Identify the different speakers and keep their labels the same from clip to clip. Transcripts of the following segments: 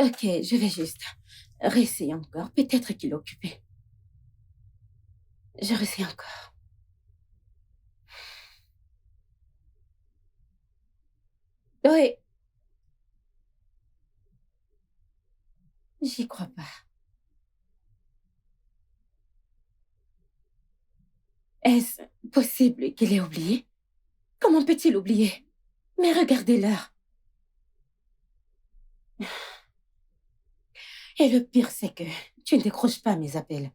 Speaker 1: Ok, je vais juste réessayer encore. Peut-être qu'il est occupé. Je réessaye encore. Oui, j'y crois pas. Est-ce possible qu'il ait oublié? Comment peut-il oublier? Mais regardez l'heure. Et le pire, c'est que tu ne décroches pas mes appels.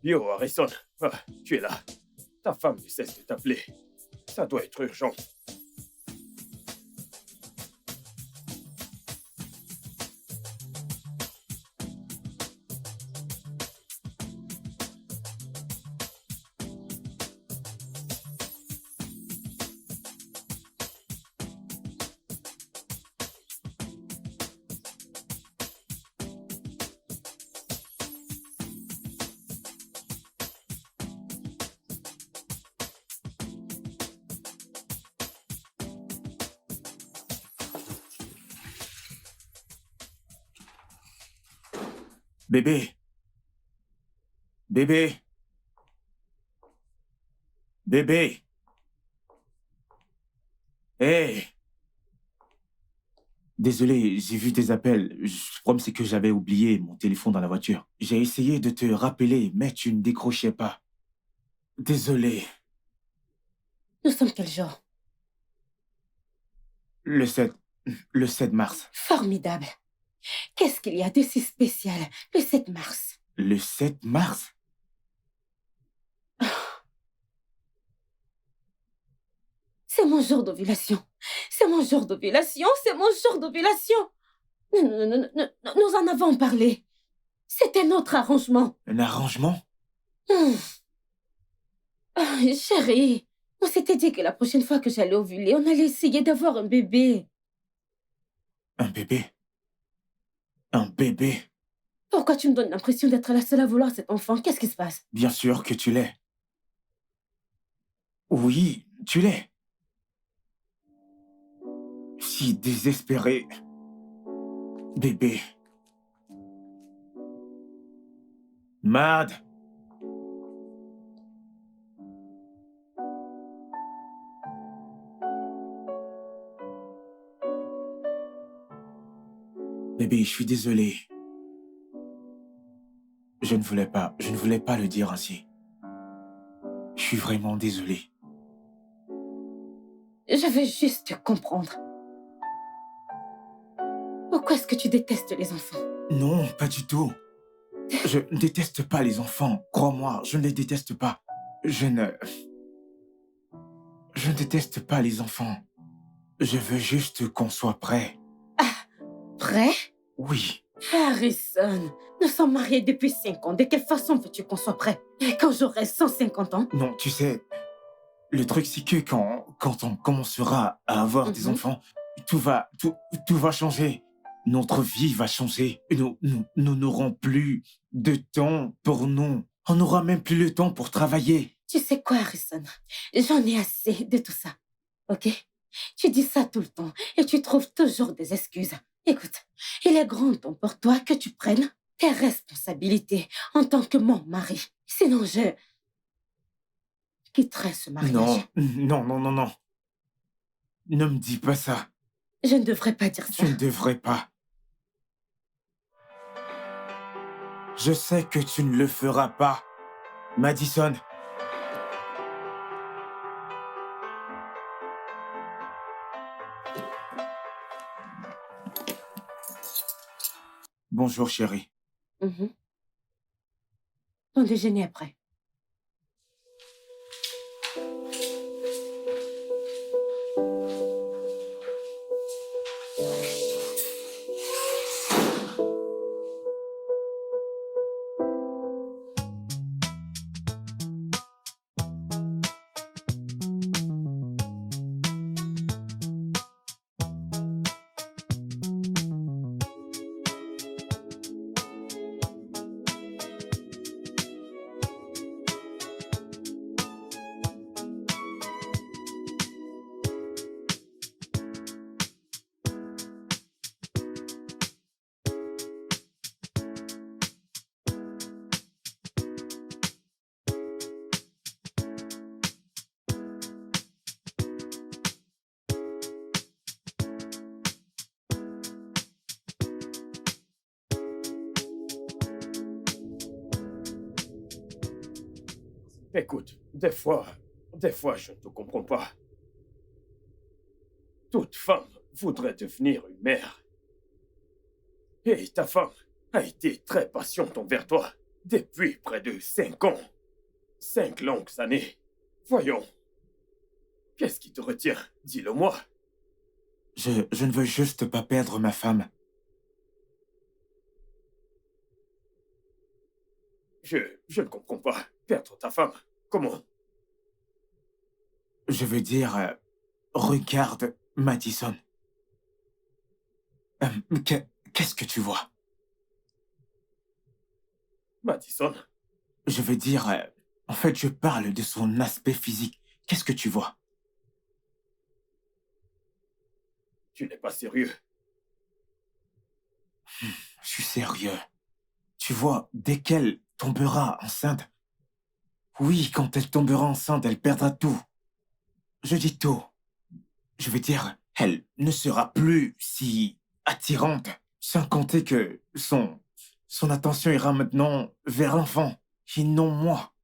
Speaker 2: Yo, Harrison, tu es là. Ta femme ne cesse de t'appeler. Ça doit être urgent.
Speaker 3: Bébé, bébé, bébé. Hé! Désolé, j'ai vu tes appels. Le problème, c'est que j'avais oublié mon téléphone dans la voiture. J'ai essayé de te rappeler, mais tu ne décrochais pas. Désolé.
Speaker 1: Nous sommes quel jour?
Speaker 3: Le 7, le 7 mars.
Speaker 1: Formidable. Qu'est-ce qu'il y a de si spécial le 7 mars?
Speaker 3: Le 7 mars?
Speaker 1: C'est mon jour d'ovulation. C'est mon jour d'ovulation. C'est mon jour d'ovulation. Nous en avons parlé. C'était notre arrangement.
Speaker 3: Un arrangement?
Speaker 1: Hum. Ah, chérie, on s'était dit que la prochaine fois que j'allais ovuler, on allait essayer d'avoir un bébé.
Speaker 3: Un bébé? Un bébé?
Speaker 1: Pourquoi tu me donnes l'impression d'être la seule à vouloir cet enfant? Qu'est-ce qui se passe?
Speaker 3: Bien sûr que tu l'es. Oui, tu l'es. Si désespéré. Bébé. Mad. Bébé, je suis désolé. Je ne voulais pas le dire ainsi. Je suis vraiment désolé.
Speaker 1: Je veux juste te comprendre. Pourquoi est-ce que tu détestes les enfants?
Speaker 3: Non, pas du tout. Je ne déteste pas les enfants. Crois-moi, je ne les déteste pas. Je ne déteste pas les enfants. Je veux juste qu'on soit prêt.
Speaker 1: Prêt?
Speaker 3: Oui.
Speaker 1: Harrison, nous sommes mariés depuis 5 ans. De quelle façon veux-tu qu'on soit prêt? Et quand j'aurai 150 ans?
Speaker 3: Non, tu sais, le truc c'est que quand on commencera à avoir des enfants, tout va changer. Notre vie va changer. Nous n'aurons plus de temps pour nous. On n'aura même plus le temps pour travailler.
Speaker 1: Tu sais quoi, Harrison? J'en ai assez de tout ça. Ok? Tu dis ça tout le temps et tu trouves toujours des excuses. Écoute, il est grand temps pour toi que tu prennes tes responsabilités en tant que mon mari. Sinon, je quitterai ce mariage.
Speaker 3: Non. Ne me dis pas ça.
Speaker 1: Je ne devrais pas dire ça.
Speaker 3: Tu ne devrais pas. Je sais que tu ne le feras pas, Madison. Bonjour, chérie.
Speaker 1: Ton déjeuner après.
Speaker 2: Écoute, des fois, je ne te comprends pas. Toute femme voudrait devenir une mère. Et ta femme a été très patiente envers toi depuis près de 5 ans. 5 longues années. Voyons, qu'est-ce qui te retient? Dis-le-moi.
Speaker 3: Je ne veux juste pas perdre ma femme.
Speaker 2: Je ne comprends pas. Perdre ta femme. Comment?
Speaker 3: Je veux dire, regarde, Madison. Qu'est-ce que tu vois?
Speaker 2: Madison,
Speaker 3: Je veux dire, en fait, je parle de son aspect physique. Qu'est-ce que tu vois?
Speaker 2: tu n'es pas sérieux.
Speaker 3: Je suis sérieux. Tu vois, dès qu'elle tombera enceinte, oui, quand elle tombera enceinte, elle perdra tout. Je dis tout. Je veux dire, elle ne sera plus si attirante, sans compter que son attention ira maintenant vers l'enfant, et non moi.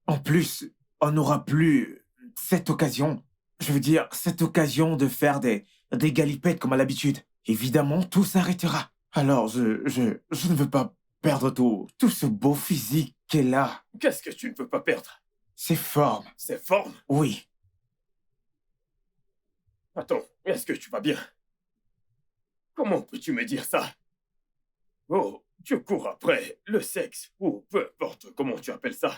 Speaker 3: En plus, on n'aura plus cette occasion, je veux dire, cette occasion de faire des galipettes comme à l'habitude. Évidemment, tout s'arrêtera. Alors, je ne veux pas perdre tout ce beau physique qu'elle a.
Speaker 2: Qu'est-ce que tu ne veux pas perdre?
Speaker 3: Ses formes,
Speaker 2: Ses formes?
Speaker 3: oui.
Speaker 2: Attends, est-ce que tu vas bien? Comment peux-tu me dire ça? Oh, tu cours après le sexe, ou peu importe comment tu appelles ça.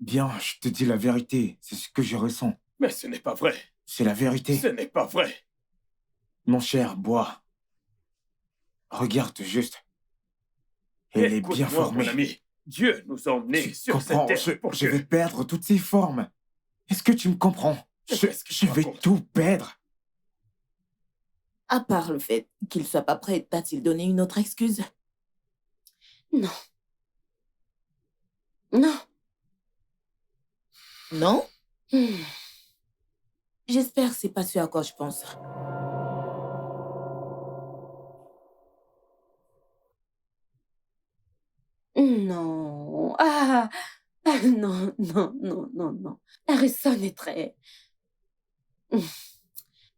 Speaker 3: Bien, je te dis la vérité, c'est ce que je ressens.
Speaker 2: Mais ce n'est pas vrai.
Speaker 3: C'est la vérité.
Speaker 2: Ce n'est pas vrai.
Speaker 3: Mon cher, bois. Regarde juste. Elle est bien
Speaker 2: Écoute-moi,
Speaker 3: formée.
Speaker 2: mon ami. Dieu nous a emmenés
Speaker 3: Tu
Speaker 2: sur cette
Speaker 3: comprends,
Speaker 2: terre pour
Speaker 3: je
Speaker 2: que...
Speaker 3: vais perdre toutes ces formes. Est-ce que tu me comprends?
Speaker 2: Qu'est-ce que
Speaker 3: Je
Speaker 2: tu
Speaker 3: vais
Speaker 2: racontes?
Speaker 3: tout perdre.
Speaker 4: À part le fait qu'il soit pas prêt, t'a-t-il donné une autre excuse?
Speaker 1: Non. Non.
Speaker 4: Non?
Speaker 1: Hmm.
Speaker 4: J'espère que c'est pas ce à quoi je pense.
Speaker 1: Non. Non, non, non, non, non. Harrison est très... Hmm.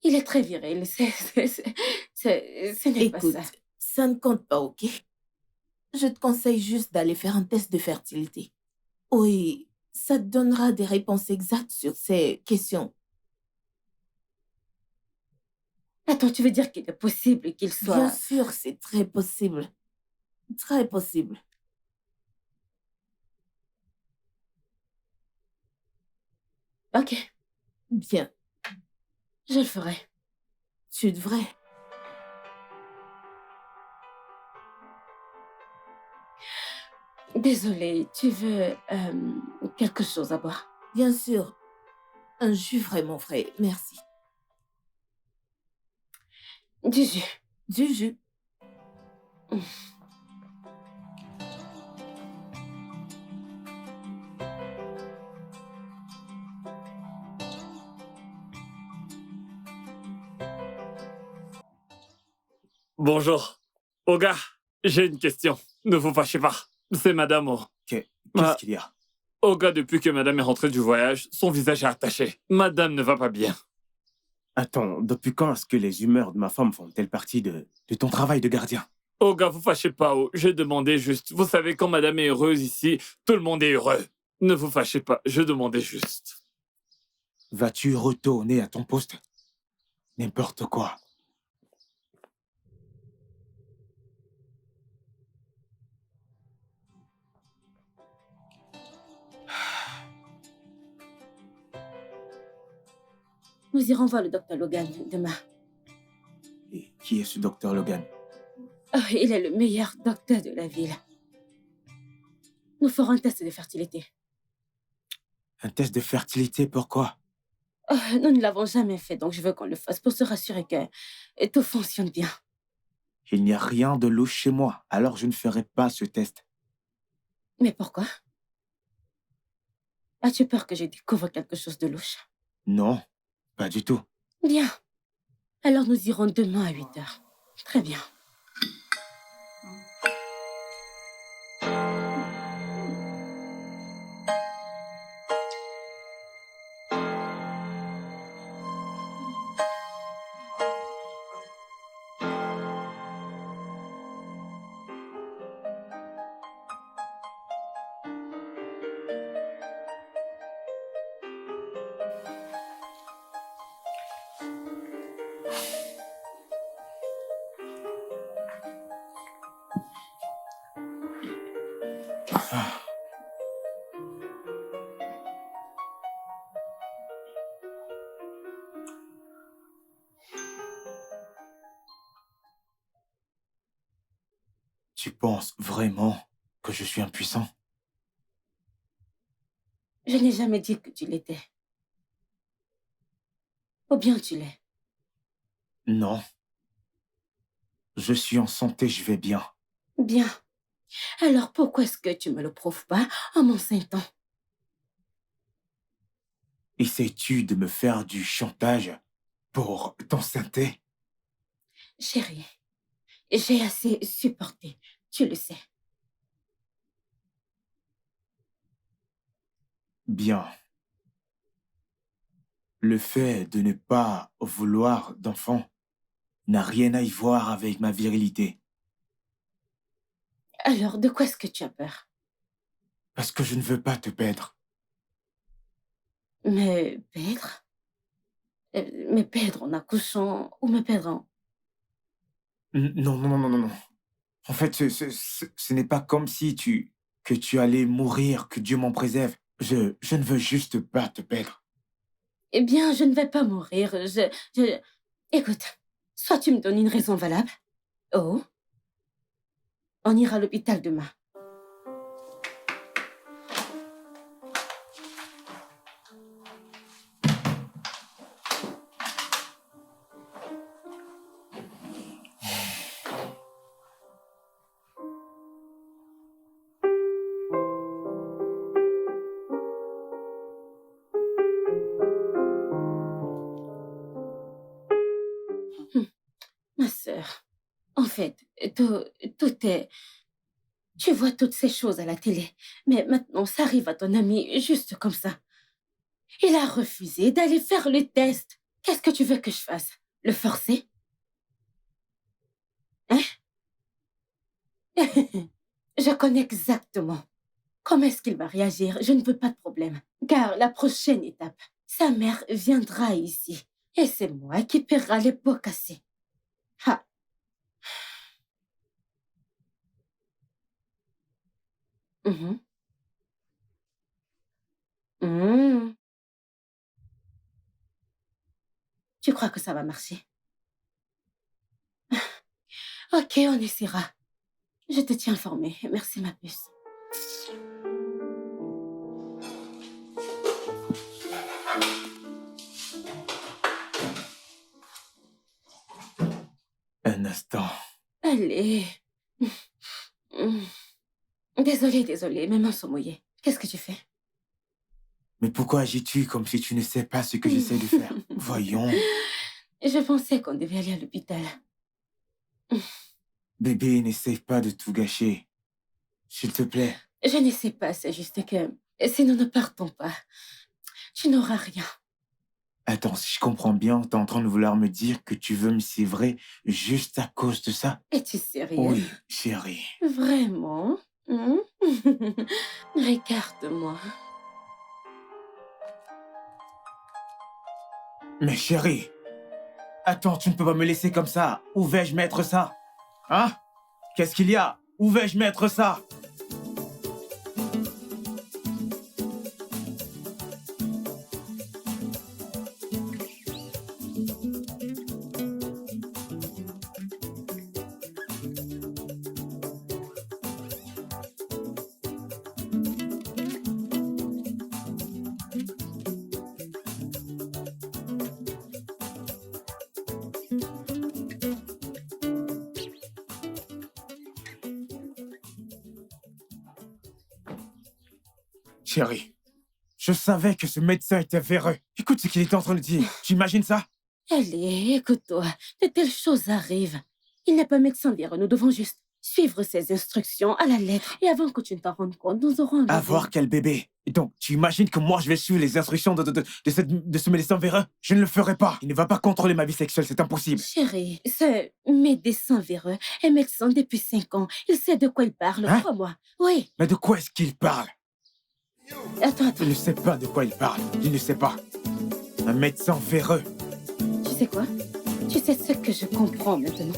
Speaker 1: Il est très viril. Ce n'est pas
Speaker 4: Écoute,
Speaker 1: ça.
Speaker 4: ça ne compte pas, ok? Je te conseille juste d'aller faire un test de fertilité. Oui, ça te donnera des réponses exactes sur ces questions.
Speaker 1: Attends, tu veux dire qu'il est possible qu'il
Speaker 4: Bien
Speaker 1: soit...
Speaker 4: sûr, c'est très possible. Très possible.
Speaker 1: Ok,
Speaker 4: Bien,
Speaker 1: je le ferai.
Speaker 4: tu devrais.
Speaker 1: Désolée, tu veux quelque chose à boire?
Speaker 4: Bien sûr, un jus vraiment frais, merci.
Speaker 1: Du jus.
Speaker 4: Du jus.
Speaker 2: Bonjour. Oga, j'ai une question. Ne vous fâchez pas. C'est Madame O.
Speaker 3: Qu'est-ce
Speaker 2: Ah.
Speaker 3: qu'il y a?
Speaker 2: Oga, depuis que Madame est rentrée du voyage, son visage est attaché. Madame ne va pas bien.
Speaker 3: Attends, depuis quand est-ce que les humeurs de ma femme font-elles partie de ton travail de gardien?
Speaker 2: Oga, vous fâchez pas. J'ai demandé juste. Vous savez, quand Madame est heureuse ici, tout le monde est heureux. Ne vous fâchez pas. Je demandais juste.
Speaker 3: Vas-tu retourner à ton poste? N'importe quoi.
Speaker 1: Nous irons voir le docteur Logan demain.
Speaker 3: Et qui est ce docteur Logan?
Speaker 1: Oh, il est le meilleur docteur de la ville. Nous ferons un test de fertilité.
Speaker 3: Un test de fertilité, pourquoi?
Speaker 1: Oh, nous ne l'avons jamais fait, donc je veux qu'on le fasse pour se rassurer que tout fonctionne bien.
Speaker 3: Il n'y a rien de louche chez moi, alors je ne ferai pas ce test.
Speaker 1: Mais pourquoi? As-tu peur que je découvre quelque chose de louche?
Speaker 3: Non, pas du tout.
Speaker 1: Bien. Alors nous irons demain à 8h. Très bien.
Speaker 3: Ah, tu penses vraiment que je suis impuissant?
Speaker 1: Je n'ai jamais dit que tu l'étais. Ou bien tu l'es.
Speaker 3: Non, je suis en santé, je vais bien.
Speaker 1: Bien. Alors pourquoi est-ce que tu me le prouves pas en m'enseignant?
Speaker 3: Essaies-tu de me faire du chantage pour t'enceinte?
Speaker 1: Chérie, j'ai assez supporté. Tu le sais.
Speaker 3: Bien. Le fait de ne pas vouloir d'enfant n'a rien à y voir avec ma virilité,
Speaker 1: Alors de quoi est-ce que tu as peur?
Speaker 3: parce que je ne veux pas te perdre.
Speaker 1: Me perdre? Me perdre en accouchant ou me perdre en...
Speaker 3: Non, non, non, non, non, non. En fait, ce n'est pas comme si que tu allais mourir, que Dieu m'en préserve. Je ne veux juste pas te perdre.
Speaker 1: Eh bien, je ne vais pas mourir. Écoute, soit tu me donnes une raison valable. Oh, on ira à l'hôpital demain. Hum, Ma sœur, en fait, tout, tout est... Tu vois toutes ces choses à la télé, mais maintenant ça arrive à ton ami juste comme ça. Il a refusé d'aller faire le test. Qu'est-ce que tu veux que je fasse? Le forcer? Hein? Je connais exactement comment est-ce qu'il va réagir. Je ne veux pas de problème. Car la prochaine étape, sa mère viendra ici. Et c'est moi qui paiera les pots cassés. Ah, mhm. Mhm. Tu crois que ça va marcher? Ok, on essaiera. Je te tiens informée. Merci, ma puce.
Speaker 3: Un instant.
Speaker 1: Allez. Mm. Désolée, désolée, mes mains sont mouillées. Qu'est-ce que tu fais?
Speaker 3: Mais pourquoi agis-tu comme si tu ne sais pas ce que j'essaie de faire? Voyons.
Speaker 1: Je pensais qu'on devait aller à l'hôpital.
Speaker 3: Bébé, n'essaie pas de tout gâcher. S'il te plaît.
Speaker 1: Je ne sais pas, c'est juste que si nous ne partons pas, tu n'auras rien.
Speaker 3: Attends, si je comprends bien, t'es en train de vouloir me dire que tu veux me sévrer juste à cause de ça?
Speaker 1: Es-tu sérieux?
Speaker 3: Oui, chérie.
Speaker 1: Vraiment? Regarde-moi.
Speaker 3: Mais chérie, attends, tu ne peux pas me laisser comme ça. Où vais-je mettre ça? Hein? Qu'est-ce qu'il y a? Où vais-je mettre ça? Chérie, je savais que ce médecin était véreux. Écoute ce qu'il était en train de dire. Tu imagines ça?
Speaker 1: Allez, écoute-toi. De telles choses arrivent. Il n'est pas médecin véreux. Nous devons juste suivre ses instructions à la lettre. Et avant que tu ne t'en rendes compte, nous aurons un bébé.
Speaker 3: Avoir quel bébé? Et donc, tu imagines que moi, je vais suivre les instructions de ce médecin véreux? Je ne le ferai pas. Il ne va pas contrôler ma vie sexuelle, c'est impossible.
Speaker 1: Chérie, ce médecin véreux est médecin depuis 5 ans. Il sait de quoi il parle,
Speaker 3: Hein?
Speaker 1: crois-moi. Oui.
Speaker 3: Mais de quoi est-ce qu'il parle?
Speaker 1: Attends.
Speaker 3: Je ne sais pas de quoi il parle. Je ne sais pas. Un médecin véreux.
Speaker 1: Tu sais quoi? Tu sais ce que je comprends maintenant.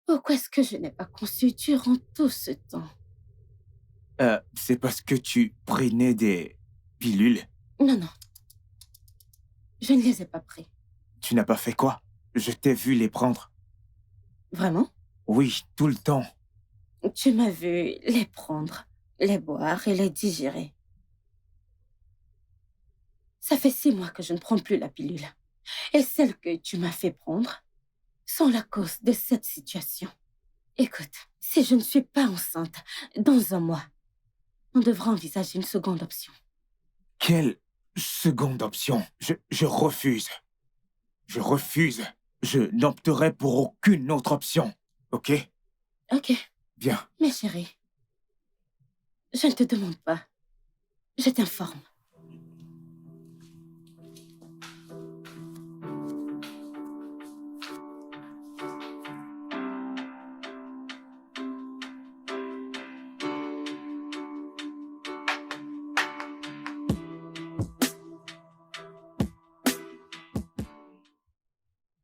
Speaker 1: Pourquoi est-ce que je n'ai pas conçu durant tout ce temps?
Speaker 3: C'est parce que tu prenais des pilules.
Speaker 1: Non, non. Je ne les ai pas pris.
Speaker 3: Tu n'as pas fait quoi? Je t'ai vu les prendre.
Speaker 1: Vraiment?
Speaker 3: Oui, tout le temps.
Speaker 1: Tu m'as vu les prendre, les boire et les digérer. Ça fait 6 mois que je ne prends plus la pilule. Et celles que tu m'as fait prendre sont la cause de cette situation. Écoute, si je ne suis pas enceinte dans un mois, on devra envisager une seconde option.
Speaker 3: Quelle seconde option? Je refuse. Je refuse. Je n'opterai pour aucune autre option. Ok?
Speaker 1: Ok,
Speaker 3: Bien.
Speaker 1: mais chérie, je ne te demande pas. Je t'informe.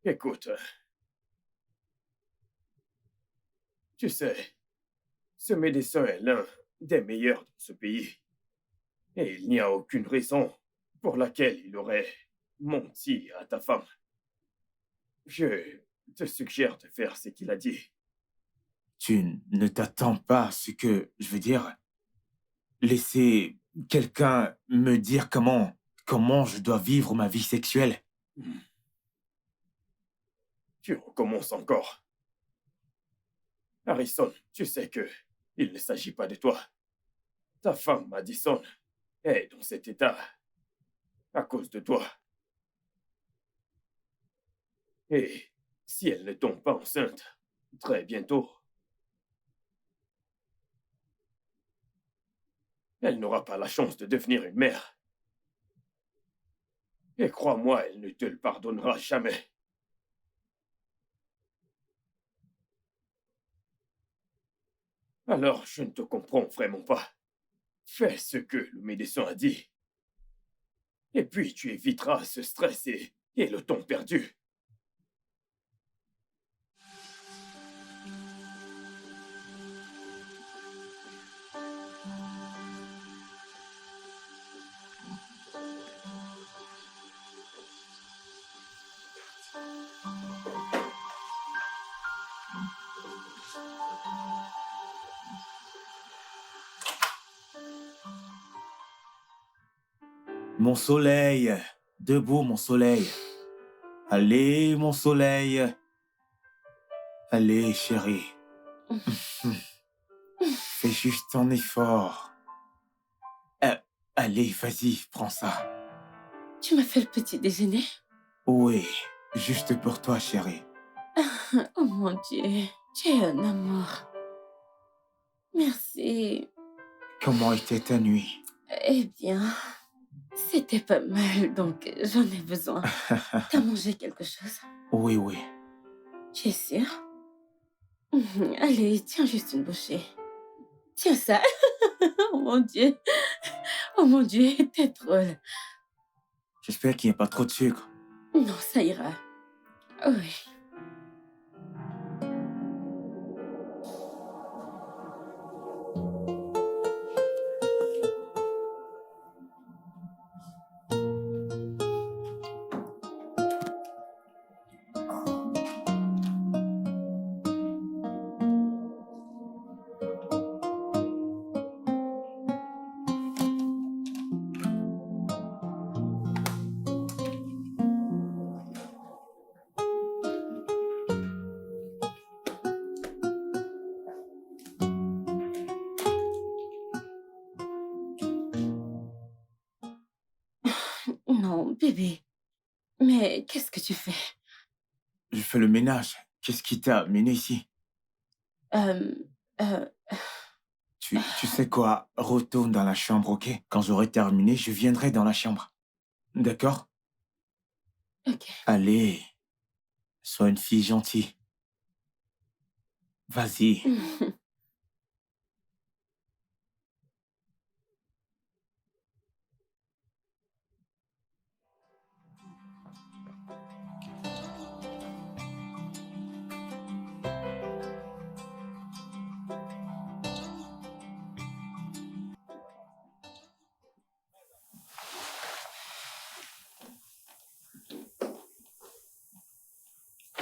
Speaker 2: Écoute, tu sais, ce médecin est l'un des meilleurs de ce pays. Et il n'y a aucune raison pour laquelle il aurait menti à ta femme. Je te suggère de faire ce qu'il a dit.
Speaker 3: Tu ne t'attends pas à ce que, je veux dire, laisser quelqu'un me dire comment je dois vivre ma vie sexuelle.
Speaker 2: Tu recommences encore. Harrison, tu sais que il ne s'agit pas de toi. Ta femme, Madison, est dans cet état à cause de toi. Et si elle ne tombe pas enceinte très bientôt, elle n'aura pas la chance de devenir une mère. Et crois-moi, elle ne te le pardonnera jamais. Alors, je ne te comprends vraiment pas. Fais ce que le médecin a dit. Et puis, tu éviteras ce stress et le temps perdu.
Speaker 3: Mon soleil, debout mon soleil. Allez, mon soleil. Allez, chérie. Fais juste un effort. Allez, vas-y, prends ça.
Speaker 1: Tu m'as fait le petit déjeuner?
Speaker 3: Oui, juste pour toi, chérie.
Speaker 1: Oh mon Dieu, tu es un amour. Merci.
Speaker 3: Comment était ta nuit?
Speaker 1: Eh bien, c'était pas mal, donc j'en ai besoin. T'as mangé quelque chose?
Speaker 3: Oui, oui.
Speaker 1: Tu es sûr? Allez, tiens juste une bouchée. Tiens ça. Oh mon Dieu. Oh mon Dieu, t'es drôle.
Speaker 3: J'espère qu'il n'y a pas trop de sucre.
Speaker 1: Non, ça ira. Oui. Non, bébé. Mais qu'est-ce que tu fais?
Speaker 3: Je fais le ménage. Qu'est-ce qui t'a amené ici?
Speaker 1: Euh, euh,
Speaker 3: Tu sais quoi? Retourne dans la chambre, ok? Quand j'aurai terminé, je viendrai dans la chambre. D'accord?
Speaker 1: ok.
Speaker 3: Allez, sois une fille gentille. Vas-y.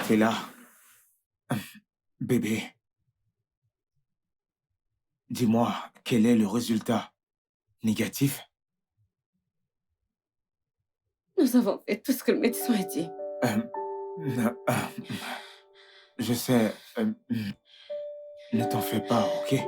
Speaker 3: T'es là. Bébé, dis-moi, quel est le résultat? Négatif?
Speaker 1: Nous avons fait tout ce que le médecin a dit.
Speaker 3: Euh, je sais. Ne t'en fais pas, ok?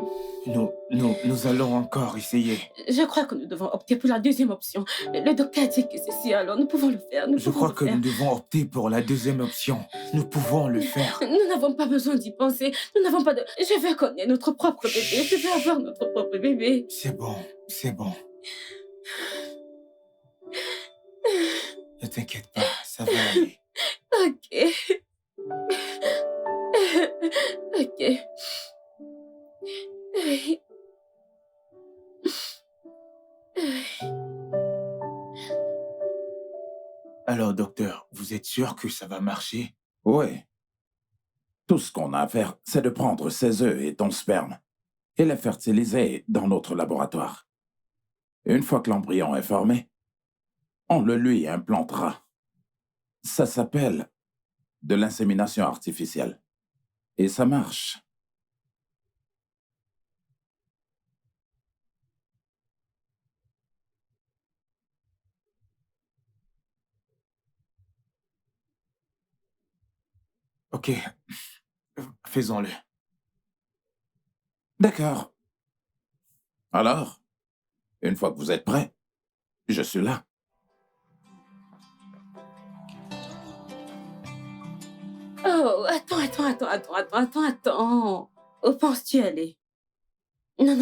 Speaker 3: Nous allons encore essayer.
Speaker 1: Je crois que nous devons opter pour la deuxième option. Le docteur a dit que c'est si, alors nous pouvons le faire. Nous
Speaker 3: Je
Speaker 1: pouvons
Speaker 3: crois
Speaker 1: le
Speaker 3: que
Speaker 1: faire.
Speaker 3: nous devons opter pour la deuxième option. Nous pouvons le faire.
Speaker 1: Nous n'avons pas besoin d'y penser. Nous n'avons pas de... Je veux qu'on ait notre propre bébé. Je veux avoir notre propre bébé.
Speaker 3: C'est bon, c'est bon. Ne t'inquiète pas, ça va aller.
Speaker 1: Ok. Ok. Oui.
Speaker 3: Alors, docteur, vous êtes sûr que ça va marcher?
Speaker 5: Oui. Tout ce qu'on a à faire, c'est de prendre ses œufs et ton sperme et les fertiliser dans notre laboratoire. Une fois que l'embryon est formé, on le lui implantera. Ça s'appelle de l'insémination artificielle. Et ça marche.
Speaker 3: Ok, faisons-le.
Speaker 5: D'accord. Alors, une fois que vous êtes prêts, je suis là.
Speaker 1: Oh, attends. Où penses-tu aller? Non.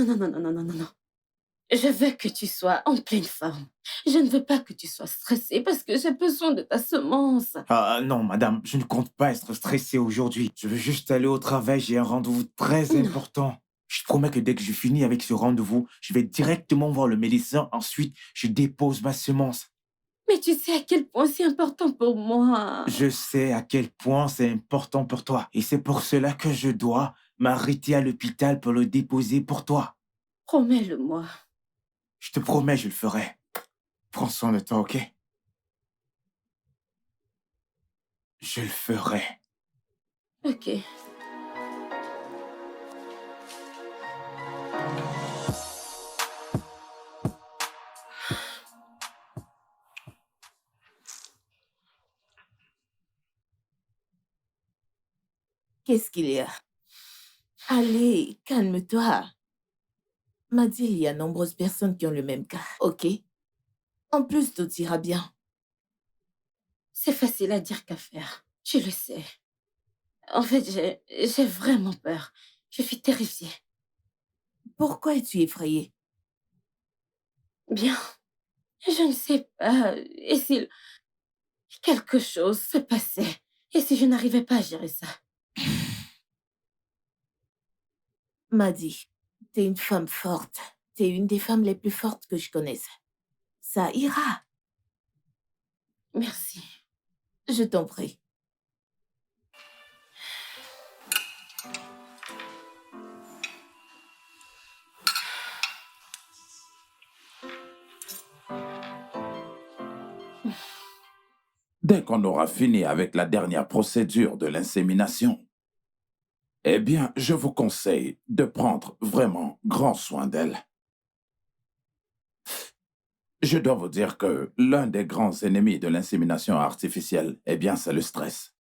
Speaker 1: Je veux que tu sois en pleine forme. Je ne veux pas que tu sois stressée parce que j'ai besoin de ta semence.
Speaker 3: Ah non, madame, je ne compte pas être stressé aujourd'hui. Je veux juste aller au travail, j'ai un rendez-vous très
Speaker 1: Non.
Speaker 3: important. Je te promets que dès que je finis avec ce rendez-vous, je vais directement voir le médecin. Ensuite, je dépose ma semence.
Speaker 1: Mais tu sais à quel point c'est important pour moi.
Speaker 3: Je sais à quel point c'est important pour toi. Et c'est pour cela que je dois m'arrêter à l'hôpital pour le déposer pour toi.
Speaker 1: Promets-le-moi.
Speaker 3: Je te promets, je le ferai. Prends soin de toi, ok? Je le ferai.
Speaker 1: Ok.
Speaker 4: Qu'est-ce qu'il y a? Allez, calme-toi. M'a dit, il y a nombreuses personnes qui ont le même cas, ok? En plus, tout ira bien.
Speaker 1: C'est facile à dire qu'à faire. Je le sais. En fait, j'ai vraiment peur. Je suis terrifiée.
Speaker 4: Pourquoi es-tu effrayée?
Speaker 1: Bien. Je ne sais pas. Et si quelque chose se passait? Et si je n'arrivais pas à gérer ça?
Speaker 4: M'a dit, t'es une femme forte. T'es une des femmes les plus fortes que je connaisse. Ça ira.
Speaker 1: Merci.
Speaker 4: Je t'en prie.
Speaker 5: Dès qu'on aura fini avec la dernière procédure de l'insémination, eh bien, je vous conseille de prendre vraiment grand soin d'elle. Je dois vous dire que l'un des grands ennemis de l'insémination artificielle, eh bien, c'est le stress.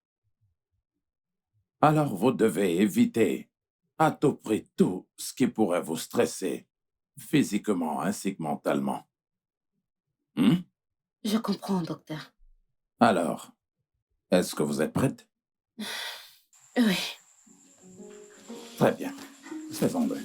Speaker 5: Alors, vous devez éviter à tout prix tout ce qui pourrait vous stresser, physiquement ainsi que mentalement.
Speaker 1: Je comprends, docteur.
Speaker 5: Alors, est-ce que vous êtes prête?
Speaker 1: Oui.
Speaker 5: Très bien. Faisons-le.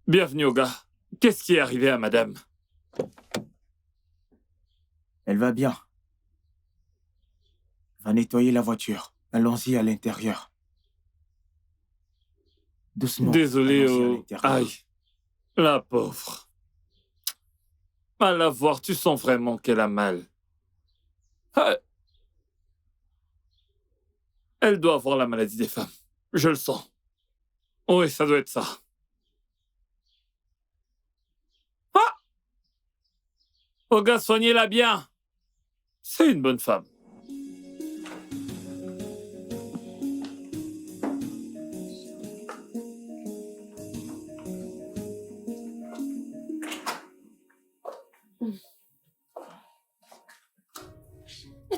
Speaker 2: Bienvenue, Oga. Qu'est-ce qui est arrivé à madame?
Speaker 3: Elle va bien. Va nettoyer la voiture. Allons-y à l'intérieur. Doucement.
Speaker 6: Désolé,
Speaker 3: allons-y à
Speaker 6: oh.
Speaker 3: l'intérieur.
Speaker 6: Aïe, la pauvre. À la voir, tu sens vraiment qu'elle a mal. Ah, elle doit avoir la maladie des femmes. Je le sens. Oui, ça doit être ça. Ah! Oh gars, soignez-la bien. C'est une bonne femme.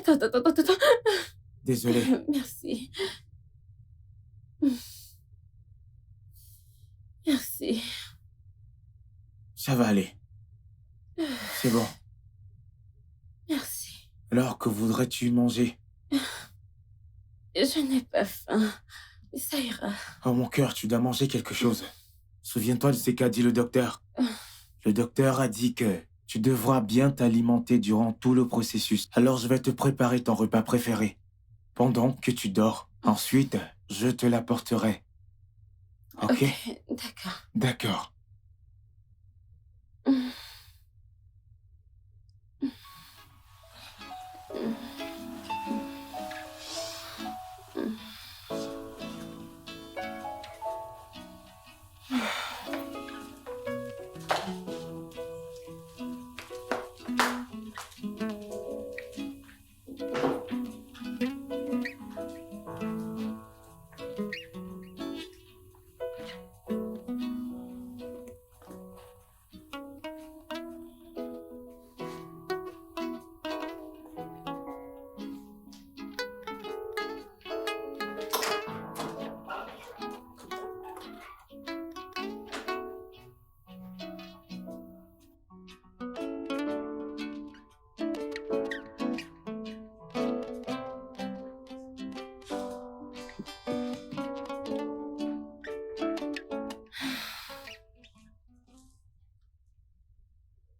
Speaker 1: Attends.
Speaker 3: Désolé.
Speaker 1: Merci. Merci.
Speaker 3: Ça va aller. C'est bon.
Speaker 1: Merci.
Speaker 3: Alors, que voudrais-tu manger?
Speaker 1: Je n'ai pas faim. Ça ira.
Speaker 3: Oh mon cœur, tu dois manger quelque chose. Souviens-toi de ce qu'a dit le docteur. Le docteur a dit que tu devras bien t'alimenter durant tout le processus. Alors je vais te préparer ton repas préféré pendant que tu dors. Ensuite, je te l'apporterai. Ok?
Speaker 1: D'accord.
Speaker 3: D'accord.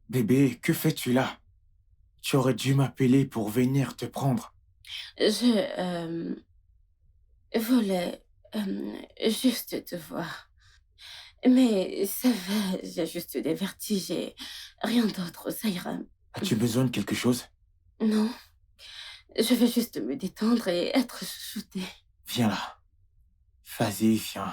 Speaker 3: Bébé, que fais-tu là? Tu aurais dû m'appeler pour venir te prendre.
Speaker 1: Je voulais juste te voir. Mais ça va, j'ai juste des vertiges et rien d'autre, ça ira.
Speaker 3: As-tu besoin de quelque chose?
Speaker 1: Non, je vais juste me détendre et être chouchoutée.
Speaker 3: Viens là. Vas-y, viens.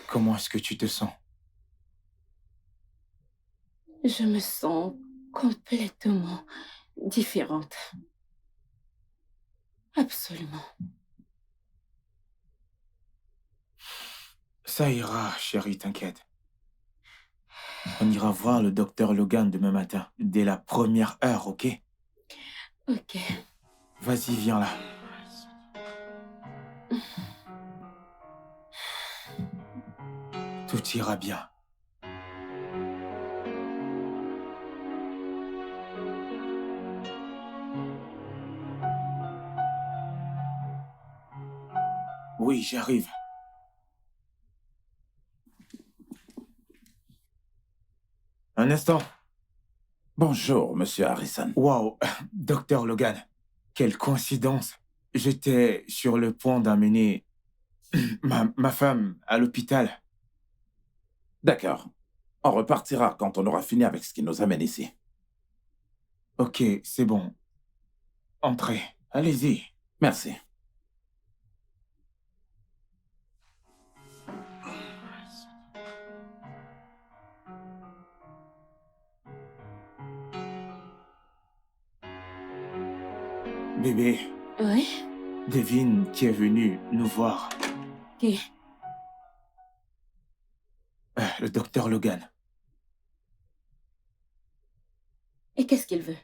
Speaker 3: Comment est-ce que tu te sens?
Speaker 1: Je me sens complètement différente. Absolument.
Speaker 3: Ça ira, chérie, t'inquiète. On ira voir le docteur Logan demain matin, dès la première heure, ok?
Speaker 1: Ok.
Speaker 3: Vas-y, viens là. Tout ira bien. Oui, j'arrive. Un instant.
Speaker 5: Bonjour, monsieur Harrison.
Speaker 3: Wow, docteur Logan. Quelle coïncidence. J'étais sur le point d'amener ma femme à l'hôpital.
Speaker 5: D'accord. On repartira quand on aura fini avec ce qui nous amène ici.
Speaker 3: Ok, c'est bon. Entrez. Allez-y.
Speaker 5: Merci.
Speaker 3: Bébé,
Speaker 1: Oui?
Speaker 3: devine qui est venu nous voir.
Speaker 1: Qui?
Speaker 3: Le docteur Logan.
Speaker 1: Et qu'est-ce qu'il veut?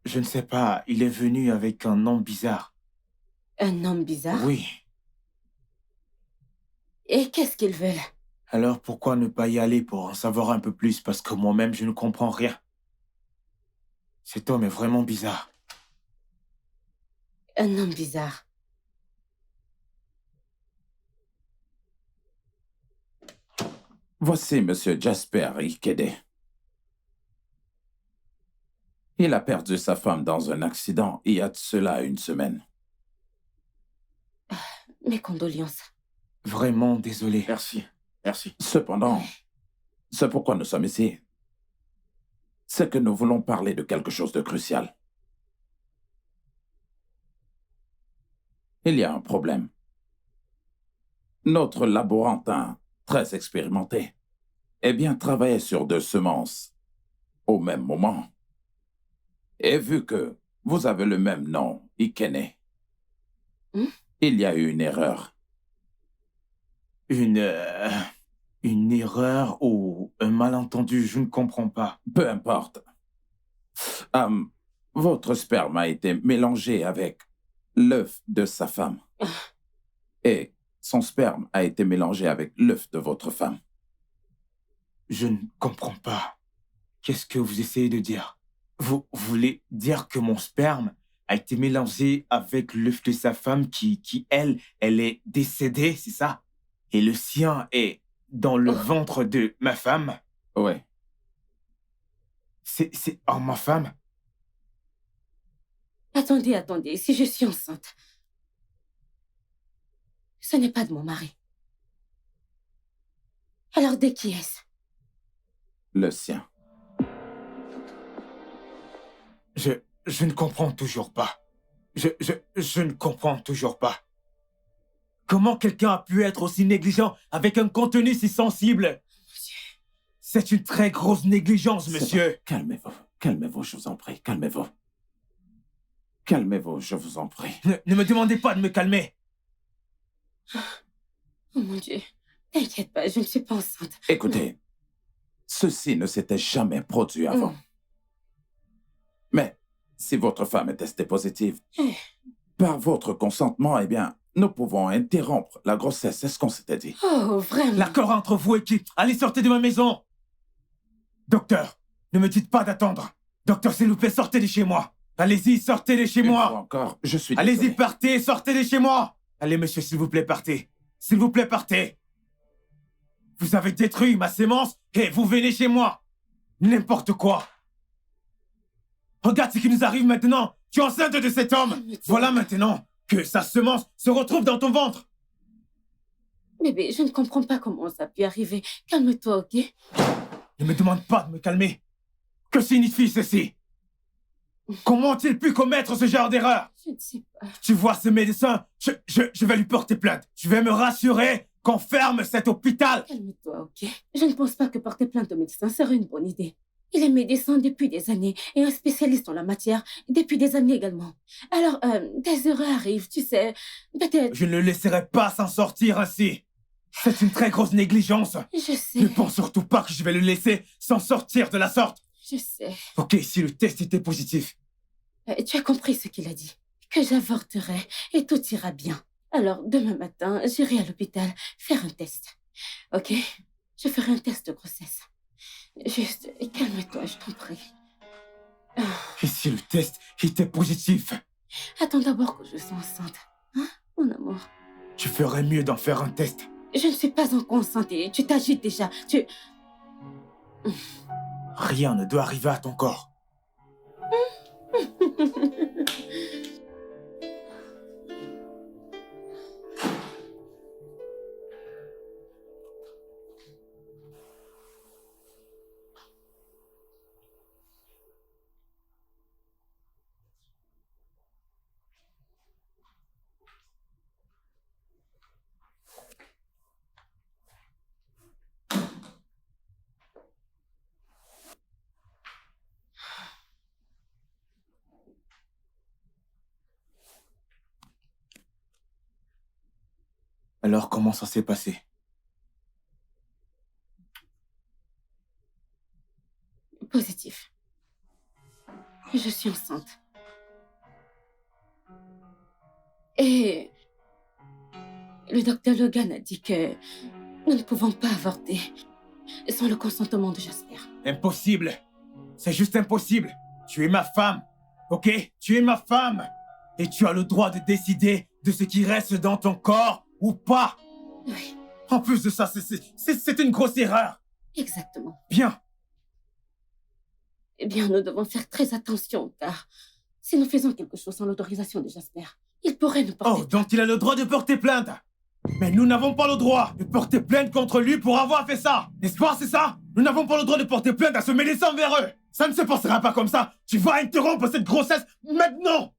Speaker 3: Je ne sais pas, il est venu avec un nom bizarre.
Speaker 1: Un homme bizarre?
Speaker 3: Oui.
Speaker 1: Et qu'est-ce qu'il veut là?
Speaker 3: Alors pourquoi ne pas y aller pour en savoir un peu plus? Parce que moi-même, je ne comprends rien. Cet homme est vraiment bizarre.
Speaker 1: Un homme bizarre.
Speaker 5: Voici Monsieur Jasper Ikede. Il a perdu sa femme dans un accident il y a de cela 1 semaine.
Speaker 1: Mes condoléances.
Speaker 3: Vraiment désolé.
Speaker 2: Merci. Merci.
Speaker 5: Cependant, c'est pourquoi nous sommes ici. C'est que nous voulons parler de quelque chose de crucial. Il y a un problème. Notre laborantin, très expérimenté, travaillait sur 2 semences au même moment. Et vu que vous avez le même nom, Ikene, il y a eu une erreur.
Speaker 3: Une erreur ou un malentendu, je ne comprends pas.
Speaker 5: Peu importe. Votre sperme a été mélangé avec l'œuf de sa femme. Et son sperme a été mélangé avec l'œuf de votre femme.
Speaker 3: Je ne comprends pas. Qu'est-ce que vous essayez de dire? Vous voulez dire que mon sperme a été mélangé avec l'œuf de sa femme qui elle est décédée, c'est ça? Et le sien est dans le ventre de ma femme?
Speaker 5: Oui.
Speaker 3: C'est ma femme?
Speaker 1: Attendez, si je suis enceinte, ce n'est pas de mon mari. Alors de qui est-ce?
Speaker 5: Le sien.
Speaker 3: Je ne comprends toujours pas. Je ne comprends toujours pas. Comment quelqu'un a pu être aussi négligent avec un contenu si sensible? C'est une très grosse négligence, monsieur.
Speaker 5: Calmez-vous. Calmez-vous, je vous en prie. Calmez-vous. Calmez-vous, je vous en prie.
Speaker 3: Ne me demandez pas de me calmer.
Speaker 1: Oh mon Dieu, t'inquiète pas, je ne suis pas enceinte.
Speaker 5: Écoutez, ceci ne s'était jamais produit avant. Mais si votre femme est testée positive, par votre consentement, nous pouvons interrompre la grossesse. C'est ce qu'on s'était dit.
Speaker 1: Oh, vraiment?
Speaker 3: L'accord entre vous et qui? Allez, sortez de ma maison. Docteur, ne me dites pas d'attendre. Docteur, s'il vous plaît, sortez de chez moi. Allez-y, sortez de chez
Speaker 5: Une
Speaker 3: moi.
Speaker 5: fois encore, je suis désolé.
Speaker 3: Allez-y, partez, sortez de chez moi. Allez, monsieur, s'il vous plaît, partez. S'il vous plaît, partez. Vous avez détruit ma sémence et vous venez chez moi. N'importe quoi. Regarde ce qui nous arrive maintenant. Tu es enceinte de cet homme. Voilà maintenant que sa semence se retrouve dans ton ventre.
Speaker 1: Bébé, je ne comprends pas comment ça a pu arriver. Calme-toi, ok?
Speaker 3: Ne me demande pas de me calmer. Que signifie ceci? Comment ont-ils pu commettre ce genre d'erreur?
Speaker 1: Je ne sais pas.
Speaker 3: Tu vois ce médecin? Je vais lui porter plainte. Je vais me rassurer qu'on ferme cet hôpital.
Speaker 1: Calme-toi, ok? Je ne pense pas que porter plainte au médecin serait une bonne idée. Il est médecin depuis des années et un spécialiste en la matière depuis des années également. Alors, des erreurs arrivent, tu sais. Peut-être...
Speaker 3: Je ne le laisserai pas s'en sortir ainsi. C'est une très grosse négligence.
Speaker 1: Je sais.
Speaker 3: Ne pense surtout pas que je vais le laisser s'en sortir de la sorte.
Speaker 1: Je sais.
Speaker 3: Ok, si le test était positif.
Speaker 1: Tu as compris ce qu'il a dit. Que j'avorterai et tout ira bien. Alors, demain matin, j'irai à l'hôpital faire un test. Ok? Je ferai un test de grossesse. Juste, calme-toi, je t'en prie.
Speaker 3: Et si le test était positif?
Speaker 1: Attends d'abord que je sois enceinte. Hein, mon amour?
Speaker 3: Tu ferais mieux d'en faire un test.
Speaker 1: Je ne suis pas encore enceinte et tu t'agites déjà.
Speaker 3: Rien ne doit arriver à ton corps. Alors, comment ça s'est passé?
Speaker 1: Positif. Je suis enceinte. Et le docteur Logan a dit que nous ne pouvons pas avorter sans le consentement de Jasper.
Speaker 3: Impossible. C'est juste impossible. Tu es ma femme, ok? Tu es ma femme. Et tu as le droit de décider de ce qui reste dans ton corps ou pas.
Speaker 1: Oui,
Speaker 3: En plus de ça, c'est une grosse erreur.
Speaker 1: exactement.
Speaker 3: Bien.
Speaker 1: Eh bien, nous devons faire très attention, car si nous faisons quelque chose sans l'autorisation de Jasper, il pourrait nous porter...
Speaker 3: Oh, donc il a le droit de porter plainte. Mais nous n'avons pas le droit de porter plainte contre lui pour avoir fait ça. N'est-ce pas, c'est ça? Nous n'avons pas le droit de porter plainte à se mêler sans vers eux. Ça ne se passera pas comme ça. Tu vas interrompre cette grossesse maintenant.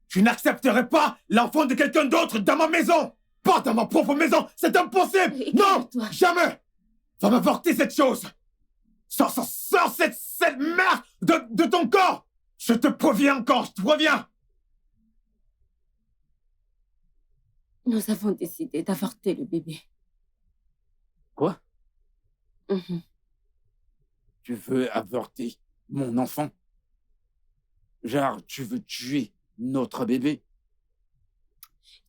Speaker 3: Je n'accepterai pas l'enfant de quelqu'un d'autre dans ma maison. Pas dans ma propre maison. C'est impossible.
Speaker 1: Et
Speaker 3: Non,
Speaker 1: calme-toi.
Speaker 3: jamais. Va m'avorter cette chose. Sors cette merde de ton corps. Je te préviens encore, je te préviens.
Speaker 1: Nous avons décidé d'avorter le bébé.
Speaker 6: Quoi?
Speaker 1: Mhm.
Speaker 6: Tu veux avorter mon enfant? Genre, tu veux tuer notre bébé?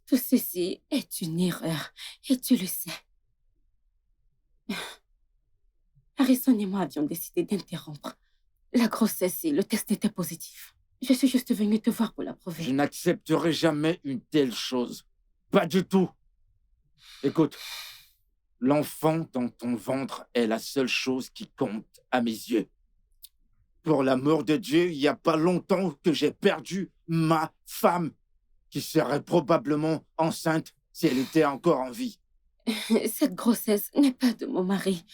Speaker 1: Tout ceci est une erreur, et tu le sais. Harrison et moi avions décidé d'interrompre la grossesse et le test était positif. Je suis juste venue te voir pour
Speaker 6: Je
Speaker 1: l'approuver.
Speaker 6: n'accepterai jamais une telle chose. Pas du tout. Écoute, l'enfant dans ton ventre est la seule chose qui compte à mes yeux. Pour l'amour de Dieu, il n'y a pas longtemps que j'ai perdu ma femme, qui serait probablement enceinte si elle était encore en vie.
Speaker 1: Cette grossesse n'est pas de mon mari.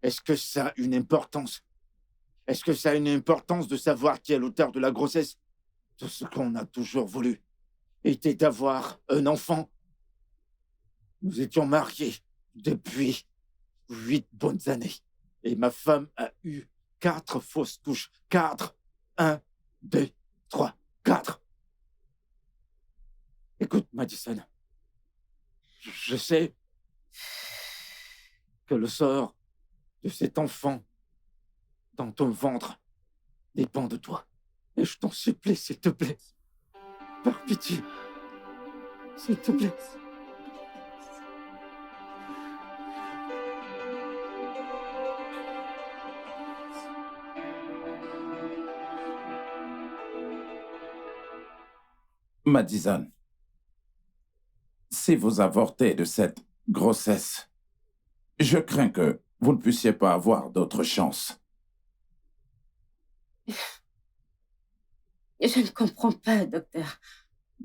Speaker 6: Est-ce que ça a une importance? Est-ce que ça a une importance de savoir qui est l'auteur de la grossesse? Tout ce qu'on a toujours voulu était d'avoir un enfant. Nous étions mariés depuis 8 bonnes années. Et ma femme a eu 4 fausses couches. 4. 1, 2, 3, 4. Écoute, Madison. Je sais que le sort de cet enfant dans ton ventre dépend de toi. Et je t'en supplie, s'il te plaît. Par pitié. S'il te plaît.
Speaker 5: Madison, si vous avortez de cette grossesse, je crains que vous ne puissiez pas avoir d'autre chance.
Speaker 1: Je ne comprends pas, docteur.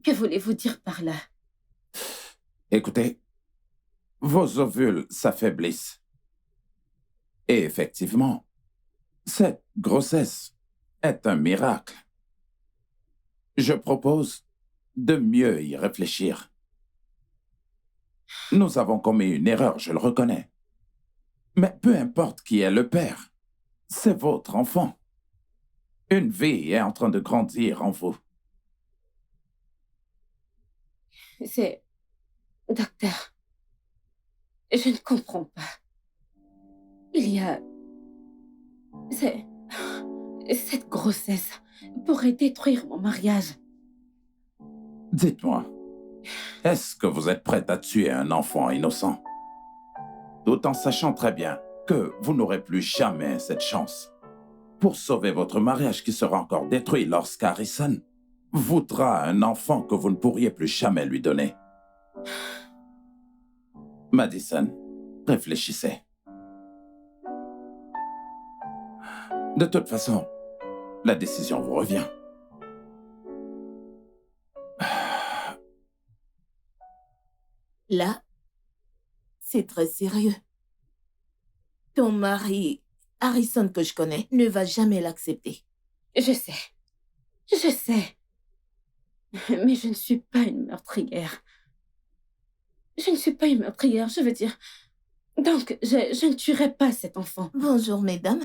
Speaker 1: Que voulez-vous dire par là?
Speaker 5: Écoutez, vos ovules s'affaiblissent. Et effectivement, cette grossesse est un miracle. Je propose de mieux y réfléchir. Nous avons commis une erreur, je le reconnais. Mais peu importe qui est le père, c'est votre enfant. Une vie est en train de grandir en vous.
Speaker 1: C'est... Docteur, je ne comprends pas. Il y a... Cette grossesse pourrait détruire mon mariage.
Speaker 5: Dites-moi, est-ce que vous êtes prête à tuer un enfant innocent? Tout en sachant très bien que vous n'aurez plus jamais cette chance. Pour sauver votre mariage qui sera encore détruit lorsqu'Harrison voudra un enfant que vous ne pourriez plus jamais lui donner. Madison, réfléchissez. De toute façon, la décision vous revient.
Speaker 4: Là, c'est très sérieux. Ton mari, Harrison que je connais, ne va jamais l'accepter.
Speaker 1: Je sais. Je sais. Mais je ne suis pas une meurtrière. Je ne suis pas une meurtrière, je veux dire. Donc, je ne tuerai pas cet enfant.
Speaker 4: Bonjour, mesdames.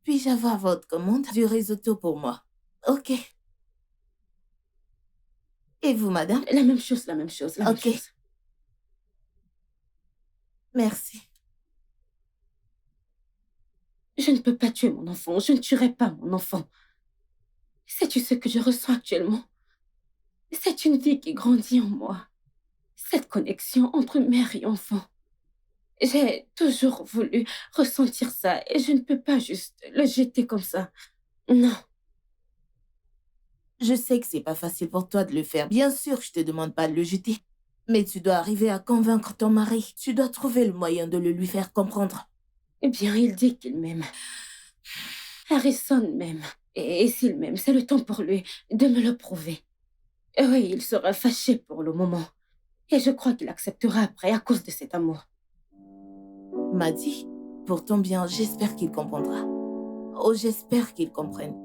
Speaker 4: Puis-je avoir votre commande du risotto pour moi? Ok. Et vous, madame?
Speaker 1: La même chose, la même chose, la même
Speaker 4: Ok.
Speaker 1: chose.
Speaker 4: Merci.
Speaker 1: Je ne peux pas tuer mon enfant. Je ne tuerai pas mon enfant. Sais-tu ce que je ressens actuellement? C'est une vie qui grandit en moi. Cette connexion entre mère et enfant. J'ai toujours voulu ressentir ça et je ne peux pas juste le jeter comme ça. Non.
Speaker 4: Je sais que c'est pas facile pour toi de le faire. Bien sûr, je te demande pas de le jeter. Mais tu dois arriver à convaincre ton mari. Tu dois trouver le moyen de le lui faire comprendre.
Speaker 1: Eh bien, il dit qu'il m'aime. Harrison m'aime. Et s'il m'aime, c'est le temps pour lui de me le prouver. Oui, il sera fâché pour le moment. Et je crois qu'il acceptera après à cause de cet amour.
Speaker 4: M'a dit, pour ton bien, j'espère qu'il comprendra. Oh, j'espère qu'il comprenne.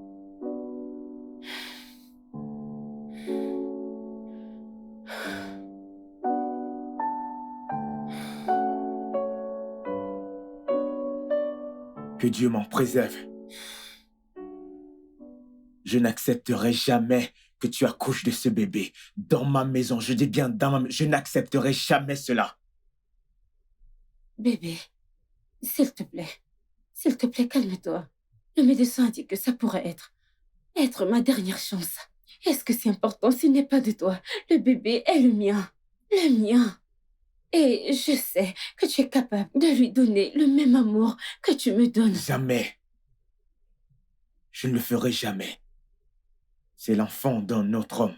Speaker 3: Que Dieu m'en préserve. Je n'accepterai jamais que tu accouches de ce bébé dans ma maison. Je dis bien dans ma maison. Je n'accepterai jamais cela.
Speaker 1: Bébé, s'il te plaît, calme-toi. Le médecin a dit que ça pourrait être ma dernière chance. Est-ce que c'est important s'il n'est pas de toi? Le bébé est le mien. Le mien. Et je sais que tu es capable de lui donner le même amour que tu me donnes.
Speaker 3: Jamais. Je ne le ferai jamais. C'est l'enfant d'un autre homme.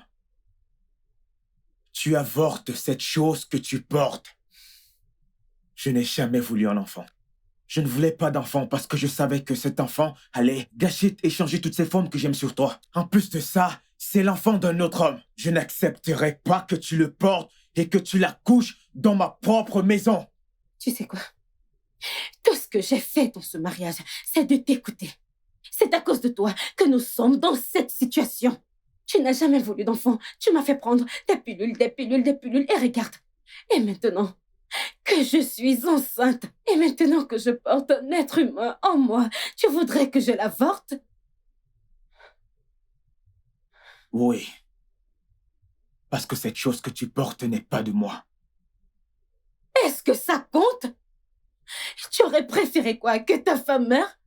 Speaker 3: Tu avortes cette chose que tu portes. Je n'ai jamais voulu un enfant. Je ne voulais pas d'enfant parce que je savais que cet enfant allait gâcher et changer toutes ces formes que j'aime sur toi. En plus de ça, c'est l'enfant d'un autre homme. Je n'accepterai pas que tu le portes et que tu l'accouches dans ma propre maison.
Speaker 1: Tu sais quoi? Tout ce que j'ai fait dans ce mariage, c'est de t'écouter. C'est à cause de toi que nous sommes dans cette situation. Tu n'as jamais voulu d'enfant. Tu m'as fait prendre des pilules, et regarde. Et maintenant que je suis enceinte, et maintenant que je porte un être humain en moi, tu voudrais que je l'avorte?
Speaker 3: Oui. Parce que cette chose que tu portes n'est pas de moi.
Speaker 1: Est-ce que ça compte? Tu aurais préféré quoi? Que ta femme meure?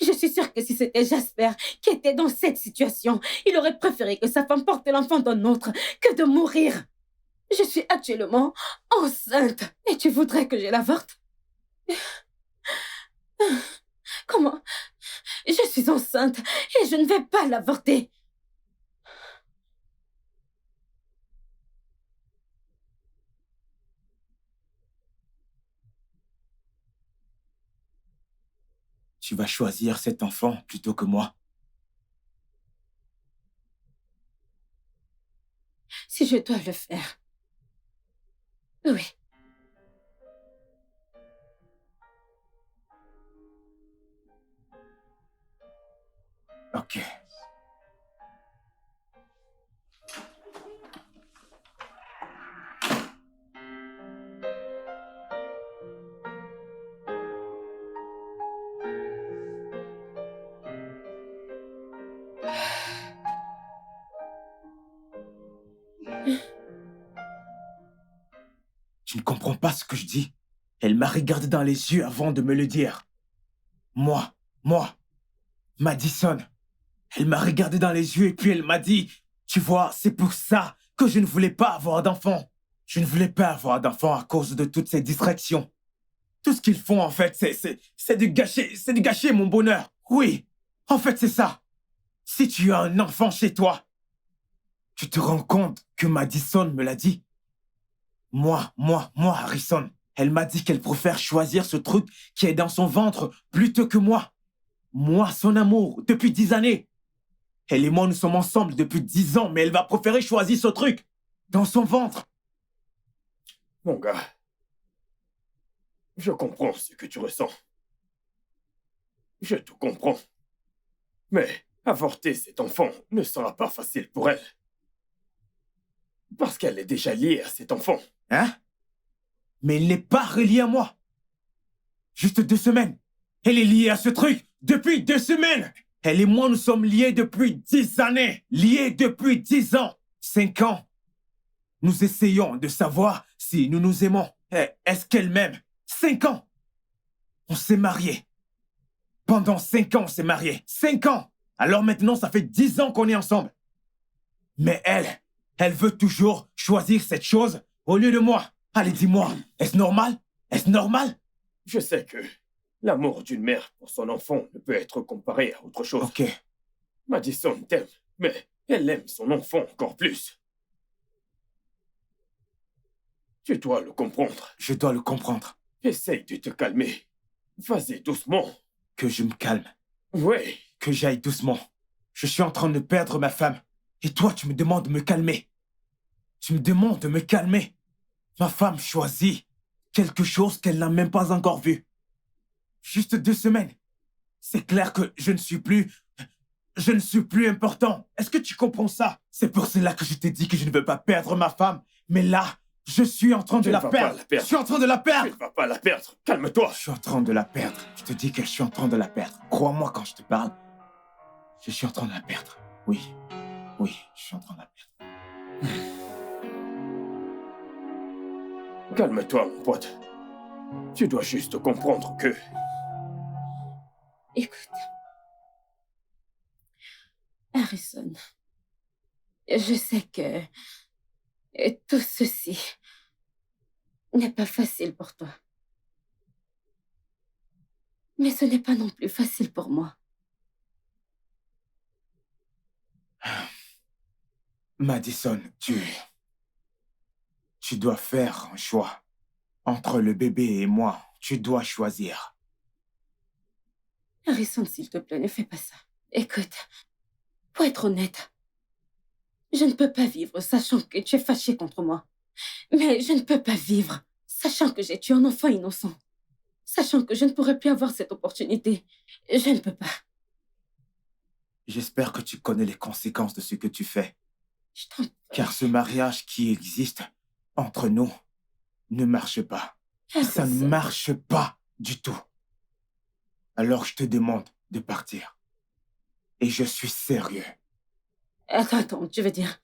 Speaker 1: Je suis sûre que si c'était Jasper qui était dans cette situation, il aurait préféré que sa femme porte l'enfant d'un autre que de mourir. Je suis actuellement enceinte et tu voudrais que je l'avorte? Comment? Je suis enceinte et je ne vais pas l'avorter.
Speaker 3: Tu vas choisir cet enfant plutôt que moi.
Speaker 1: Si je dois le faire. Oui.
Speaker 3: Ok. Tu ne comprends pas ce que je dis? Elle m'a regardé dans les yeux avant de me le dire. Moi, Madison. Elle m'a regardé dans les yeux et puis elle m'a dit, tu vois, c'est pour ça que je ne voulais pas avoir d'enfant. Je ne voulais pas avoir d'enfant à cause de toutes ces distractions. Tout ce qu'ils font, en fait, c'est de gâcher mon bonheur. Oui, en fait, c'est ça. Si tu as un enfant chez toi, tu te rends compte que Madison me l'a dit. Moi, Harrison. Elle m'a dit qu'elle préfère choisir ce truc qui est dans son ventre plutôt que moi. Moi, son amour, depuis 10 années. Elle et moi, nous sommes ensemble depuis 10 ans, mais elle va préférer choisir ce truc dans son ventre.
Speaker 2: Mon gars, je comprends ce que tu ressens. Je te comprends. Mais avorter cet enfant ne sera pas facile pour elle. Parce qu'elle est déjà liée à cet enfant.
Speaker 3: Hein? Mais il n'est pas relié à moi. Juste 2 semaines. Elle est liée à ce truc depuis 2 semaines. Elle et moi, nous sommes liés depuis 10 années. Liés depuis 10 ans. 5 ans. Nous essayons de savoir si nous nous aimons. Est-ce qu'elle m'aime? 5 ans. On s'est mariés. Pendant 5 ans, on s'est mariés. 5 ans. Alors maintenant, ça fait 10 ans qu'on est ensemble. Mais elle veut toujours choisir cette chose au lieu de moi. Allez, dis-moi, est-ce normal? Est-ce normal?
Speaker 2: Je sais que l'amour d'une mère pour son enfant ne peut être comparé à autre chose.
Speaker 3: Ok.
Speaker 2: Madison t'aime, mais elle aime son enfant encore plus. Tu dois le comprendre.
Speaker 3: Je dois le comprendre.
Speaker 2: Essaye de te calmer. Vas-y doucement.
Speaker 3: Que je me calme.
Speaker 2: Oui.
Speaker 3: Que j'aille doucement. Je suis en train de perdre ma femme. Et toi, tu me demandes de me calmer. Tu me demandes de me calmer. Ma femme choisit quelque chose qu'elle n'a même pas encore vu. Juste 2 semaines. C'est clair que je ne suis plus important. Est-ce que tu comprends ça? C'est pour cela que je t'ai dit que je ne veux pas perdre ma femme. Mais là, je suis en train de la perdre. Je suis en train de la
Speaker 2: Tu
Speaker 3: perdre.
Speaker 2: ne vas pas la perdre. Calme-toi.
Speaker 3: Je suis en train de la perdre. Je te dis que je suis en train de la perdre. Crois-moi quand je te parle. Je suis en train de la perdre. Oui. Oui, je suis en train de la perdre.
Speaker 2: Calme-toi, mon pote. Tu dois juste comprendre que...
Speaker 1: Écoute. Harrison, je sais que tout ceci n'est pas facile pour toi. Mais ce n'est pas non plus facile pour moi.
Speaker 3: Madison, tu dois faire un choix. Entre le bébé et moi, tu dois choisir.
Speaker 1: Harrison, s'il te plaît, ne fais pas ça. Écoute, pour être honnête, je ne peux pas vivre sachant que tu es fâché contre moi. Mais je ne peux pas vivre sachant que j'ai tué un enfant innocent. Sachant que je ne pourrai plus avoir cette opportunité. Je ne peux pas.
Speaker 3: J'espère que tu connais les conséquences de ce que tu fais.
Speaker 1: Je t'en prie.
Speaker 3: Car ce mariage qui existe entre nous ne marche pas. Ça ne
Speaker 1: Harrison.
Speaker 3: marche pas du tout. Alors je te demande de partir. Et je suis sérieux.
Speaker 1: Attends, tu veux dire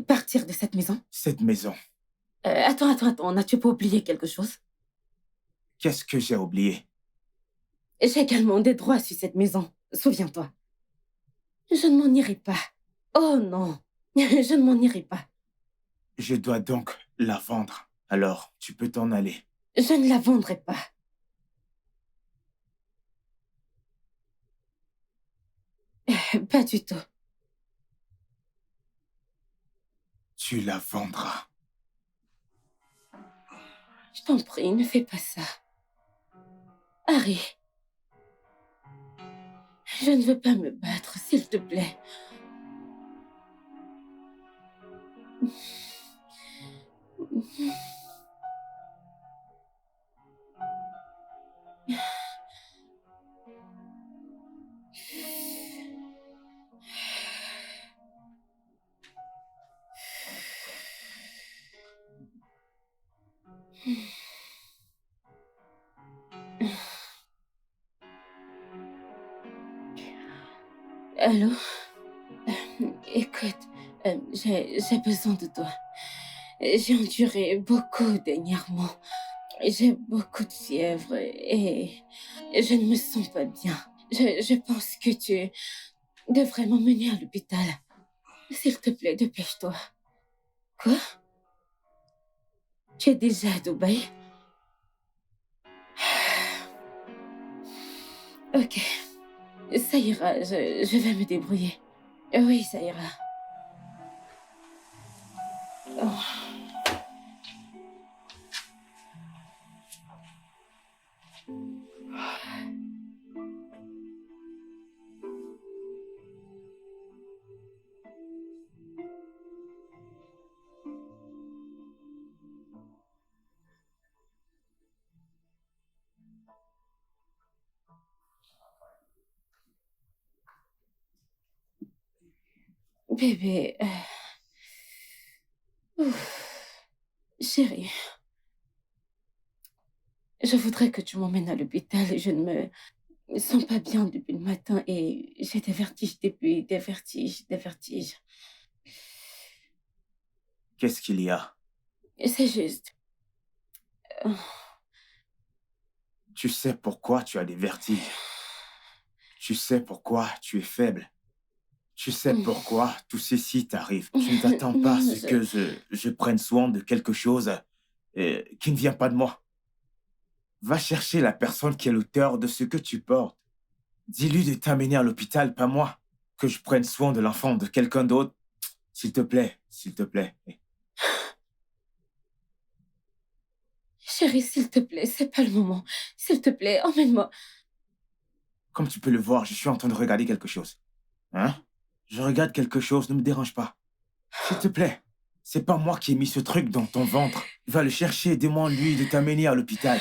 Speaker 1: partir de cette maison?
Speaker 3: Cette maison,
Speaker 1: Attends, n'as-tu pas oublié quelque chose?
Speaker 3: qu'est-ce que j'ai oublié?
Speaker 1: J'ai également des droits sur cette maison, souviens-toi. Je ne m'en irai pas. Oh non, je ne m'en irai pas.
Speaker 3: Je dois donc la vendre. Alors, tu peux t'en aller.
Speaker 1: Je ne la vendrai pas. Pas du tout.
Speaker 3: Tu la vendras.
Speaker 1: Je t'en prie, ne fais pas ça. Harry, je ne veux pas me battre, s'il te plaît. Allô? Écoute, j'ai besoin de toi. J'ai enduré beaucoup dernièrement. J'ai beaucoup de fièvre et je ne me sens pas bien. Je pense que tu devrais m'emmener à l'hôpital. S'il te plaît, dépêche-toi. Quoi? Tu es déjà à Dubaï? Ok, ça ira, je vais me débrouiller. Oui, ça ira. Oh. Bébé, ouf. Chérie, je voudrais que tu m'emmènes à l'hôpital. Je ne me sens pas bien depuis le matin et j'ai des vertiges, des vertiges.
Speaker 3: Qu'est-ce qu'il y a?
Speaker 1: C'est juste...
Speaker 3: Tu sais pourquoi tu as des vertiges. Tu sais pourquoi tu es faible. Tu sais pourquoi tout ceci t'arrive. Tu ne t'attends pas à ce que je prenne soin de quelque chose qui ne vient pas de moi. Va chercher la personne qui est l'auteur de ce que tu portes. Dis-lui de t'amener à l'hôpital, pas moi. Que je prenne soin de l'enfant de quelqu'un d'autre. S'il te plaît, s'il te plaît.
Speaker 1: Chérie, s'il te plaît, c'est pas le moment. S'il te plaît, emmène-moi.
Speaker 3: Comme tu peux le voir, je suis en train de regarder quelque chose. Hein? Je regarde quelque chose, ne me dérange pas. S'il te plaît, c'est pas moi qui ai mis ce truc dans ton ventre. Va le chercher et demande-lui de t'amener à l'hôpital.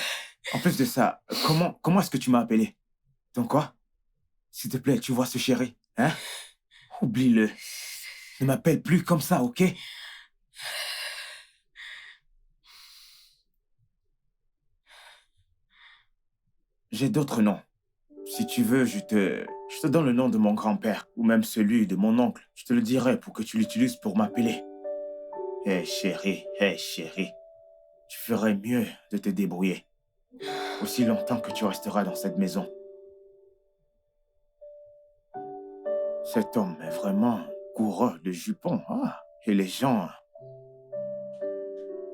Speaker 3: En plus de ça, comment est-ce que tu m'as appelé? Donc quoi? S'il te plaît, tu vois ce chéri, hein? Oublie-le. Ne m'appelle plus comme ça, ok? J'ai d'autres noms. Si tu veux, je te donne le nom de mon grand-père, ou même celui de mon oncle. Je te le dirai pour que tu l'utilises pour m'appeler. Hé chérie, tu ferais mieux de te débrouiller. Aussi longtemps que tu resteras dans cette maison. Cet homme est vraiment coureur de jupons. Ah, et les gens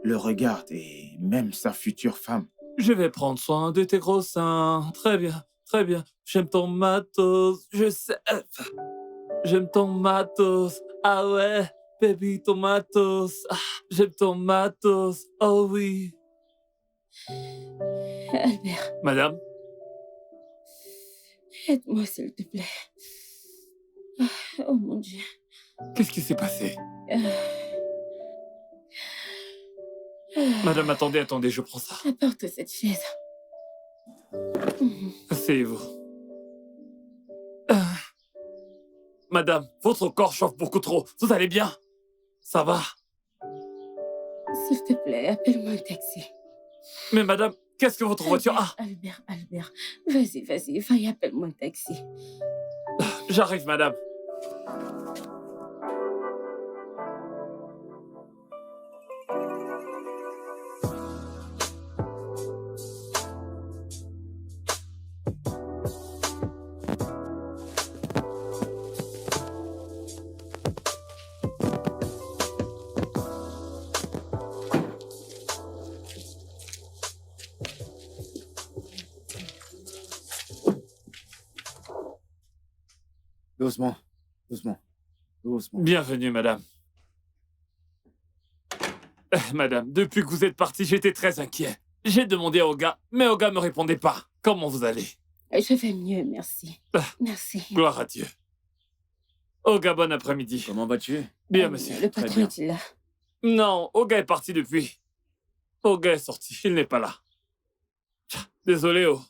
Speaker 3: le regardent, et même sa future femme.
Speaker 7: Je vais prendre soin de tes gros seins. Très bien, très bien. J'aime ton matos. Je sais. J'aime ton matos. Ah ouais, baby, ton matos. Ah, j'aime ton matos. Oh oui.
Speaker 1: Albert,
Speaker 7: Madame,
Speaker 1: aide-moi, s'il te plaît. Oh mon Dieu.
Speaker 7: qu'est-ce qui s'est passé?
Speaker 1: Euh,
Speaker 7: Madame, attendez, je prends ça.
Speaker 1: Apporte cette chaise.
Speaker 7: Asseyez-vous. Madame, votre corps chauffe beaucoup trop. Vous allez bien? Ça va?
Speaker 1: S'il te plaît, appelle-moi un taxi.
Speaker 7: Mais madame, qu'est-ce que votre voiture... Ah,
Speaker 1: Albert. Vas-y, va et appelle-moi un taxi.
Speaker 7: j'arrive, madame.
Speaker 6: Doucement.
Speaker 7: Bienvenue, madame. Madame, depuis que vous êtes partie, j'étais très inquiet. J'ai demandé à Oga, mais Oga ne me répondait pas. Comment vous allez?
Speaker 1: Je vais mieux, merci.
Speaker 7: Ah.
Speaker 1: Merci.
Speaker 7: Gloire à Dieu. Oga, bon après-midi.
Speaker 6: Comment vas-tu?
Speaker 7: Bien, monsieur.
Speaker 1: Le
Speaker 6: Très
Speaker 1: patron
Speaker 6: bien.
Speaker 1: est-il là?
Speaker 7: Non, Oga est parti depuis. Oga est sorti, il n'est pas là. Désolé, oh.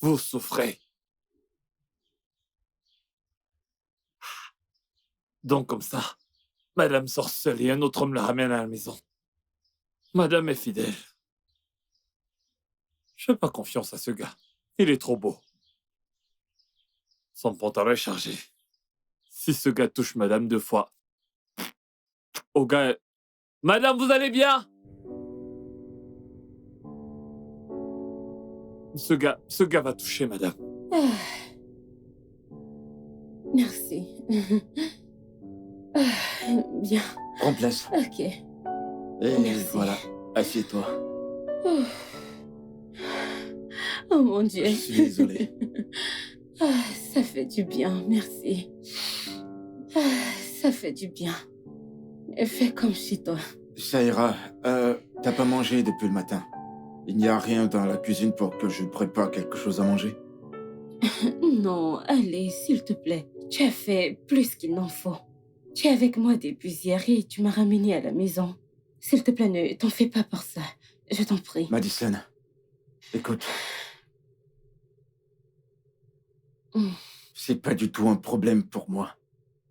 Speaker 7: Vous souffrez. Donc comme ça, madame sort seule et un autre homme la ramène à la maison. Madame est fidèle. Je fais pas confiance à ce gars. Il est trop beau. Son pantalon est chargé. Si ce gars touche madame 2 fois... Au gars... Madame, vous allez bien? Ce gars va toucher madame.
Speaker 1: Ah. Merci. Bien.
Speaker 6: Prends place.
Speaker 1: Ok.
Speaker 6: Et
Speaker 1: Merci.
Speaker 6: voilà, assieds-toi.
Speaker 1: Oh mon Dieu.
Speaker 6: Je suis désolé.
Speaker 1: Ah, ça fait du bien, merci. Ah, ça fait du bien. Fais comme chez toi.
Speaker 6: Ça ira. T'as pas mangé depuis le matin. Il n'y a rien dans la cuisine pour que je prépare quelque chose à manger.
Speaker 1: Non, allez, s'il te plaît. Tu as fait plus qu'il n'en faut. Tu es avec moi depuis hier et tu m'as ramené à la maison. S'il te plaît, ne t'en fais pas pour ça. Je t'en prie.
Speaker 6: Madison, écoute. C'est pas du tout un problème pour moi.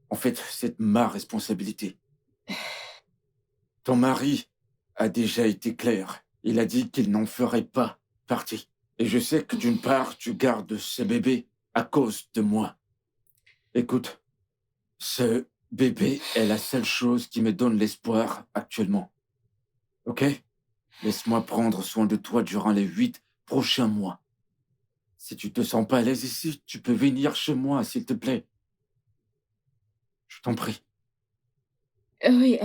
Speaker 6: En fait, c'est ma responsabilité. Ton mari a déjà été clair. Il a dit qu'il n'en ferait pas partie. Et je sais que d'une part, tu gardes ce bébé à cause de moi. Écoute, ce Bébé est la seule chose qui me donne l'espoir actuellement. Ok? Laisse-moi prendre soin de toi durant les 8 prochains mois. Si tu te sens pas à l'aise ici, tu peux venir chez moi, s'il te plaît. Je t'en prie.
Speaker 1: Oui,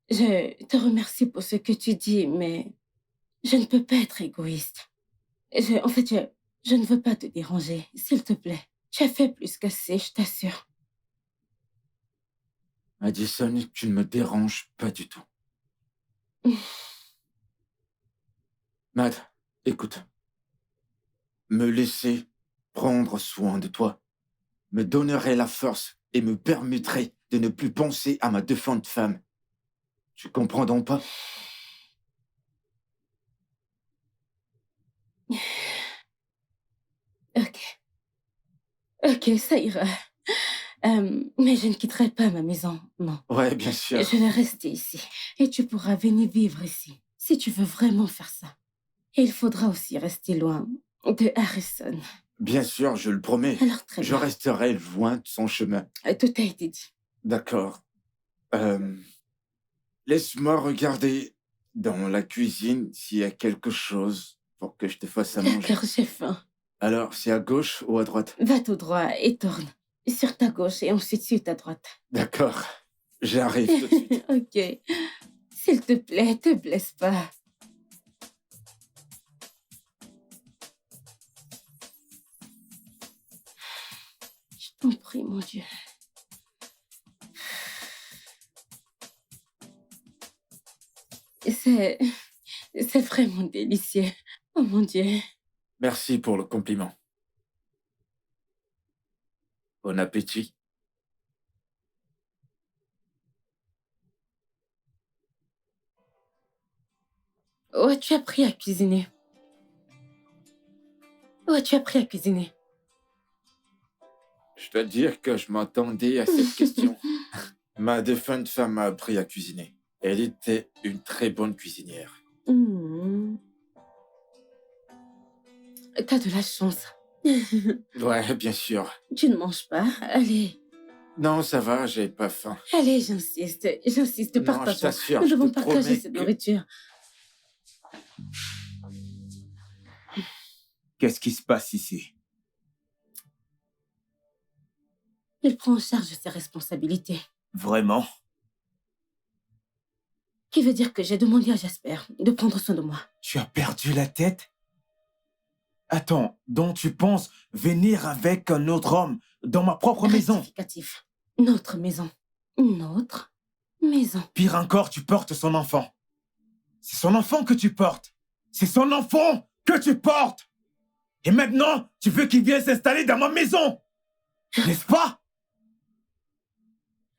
Speaker 1: je te remercie pour ce que tu dis, mais je ne peux pas être égoïste. En fait, je ne veux pas te déranger, s'il te plaît. Tu as fait plus qu'assez, je t'assure.
Speaker 6: Addison, tu ne me déranges pas du tout. Matt, écoute. Me laisser prendre soin de toi me donnerait la force et me permettrait de ne plus penser à ma défunte femme. Tu comprends donc pas?
Speaker 1: Ok, ok, ça ira. Mais je ne quitterai pas ma maison, non.
Speaker 6: Ouais, bien sûr.
Speaker 1: Je vais rester ici. Et tu pourras venir vivre ici, si tu veux vraiment faire ça. Et il faudra aussi rester loin de Harrison.
Speaker 6: Bien sûr, je le promets.
Speaker 1: Alors très
Speaker 6: Je
Speaker 1: bien.
Speaker 6: resterai loin de son chemin.
Speaker 1: Tout a été dit.
Speaker 6: D'accord. Laisse-moi regarder dans la cuisine s'il y a quelque chose pour que je te fasse à manger.
Speaker 1: D'accord, j'ai faim.
Speaker 6: Alors, c'est à gauche ou à droite?
Speaker 1: Va tout droit et tourne. Sur ta gauche et ensuite sur ta droite.
Speaker 6: D'accord. J'arrive tout de suite.
Speaker 1: Ok. S'il te plaît, te blesse pas. Je t'en prie, mon Dieu. C'est... C'est vraiment délicieux. Oh mon Dieu.
Speaker 6: Merci pour le compliment. Bon appétit.
Speaker 1: Où as-tu appris à cuisiner? Où as-tu appris à cuisiner?
Speaker 6: Je dois dire que je m'attendais à cette question. Ma défunte femme m'a appris à cuisiner. Elle était une très bonne cuisinière.
Speaker 1: Hmm. T'as de la chance.
Speaker 6: Ouais, bien sûr.
Speaker 1: Tu ne manges pas? Allez,
Speaker 6: Non, ça va, j'ai pas faim.
Speaker 1: allez, j'insiste. J'insiste,
Speaker 6: Non, je
Speaker 1: partageons.
Speaker 6: t'assure,
Speaker 1: Nous
Speaker 6: je
Speaker 1: devons
Speaker 6: te
Speaker 1: partager
Speaker 6: promets
Speaker 1: cette
Speaker 6: que-
Speaker 1: nourriture.
Speaker 3: Qu'est-ce qui se passe ici?
Speaker 1: Il prend en charge ses responsabilités.
Speaker 3: Vraiment?
Speaker 1: Qui veut dire que j'ai demandé à Jasper de prendre soin de moi.
Speaker 3: Tu as perdu la tête? Attends, donc tu penses venir avec un autre homme dans ma propre maison?
Speaker 1: Rectificatif. Notre maison. Notre maison.
Speaker 3: Pire encore, tu portes son enfant. C'est son enfant que tu portes. C'est son enfant que tu portes. Et maintenant, tu veux qu'il vienne s'installer dans ma maison. N'est-ce pas?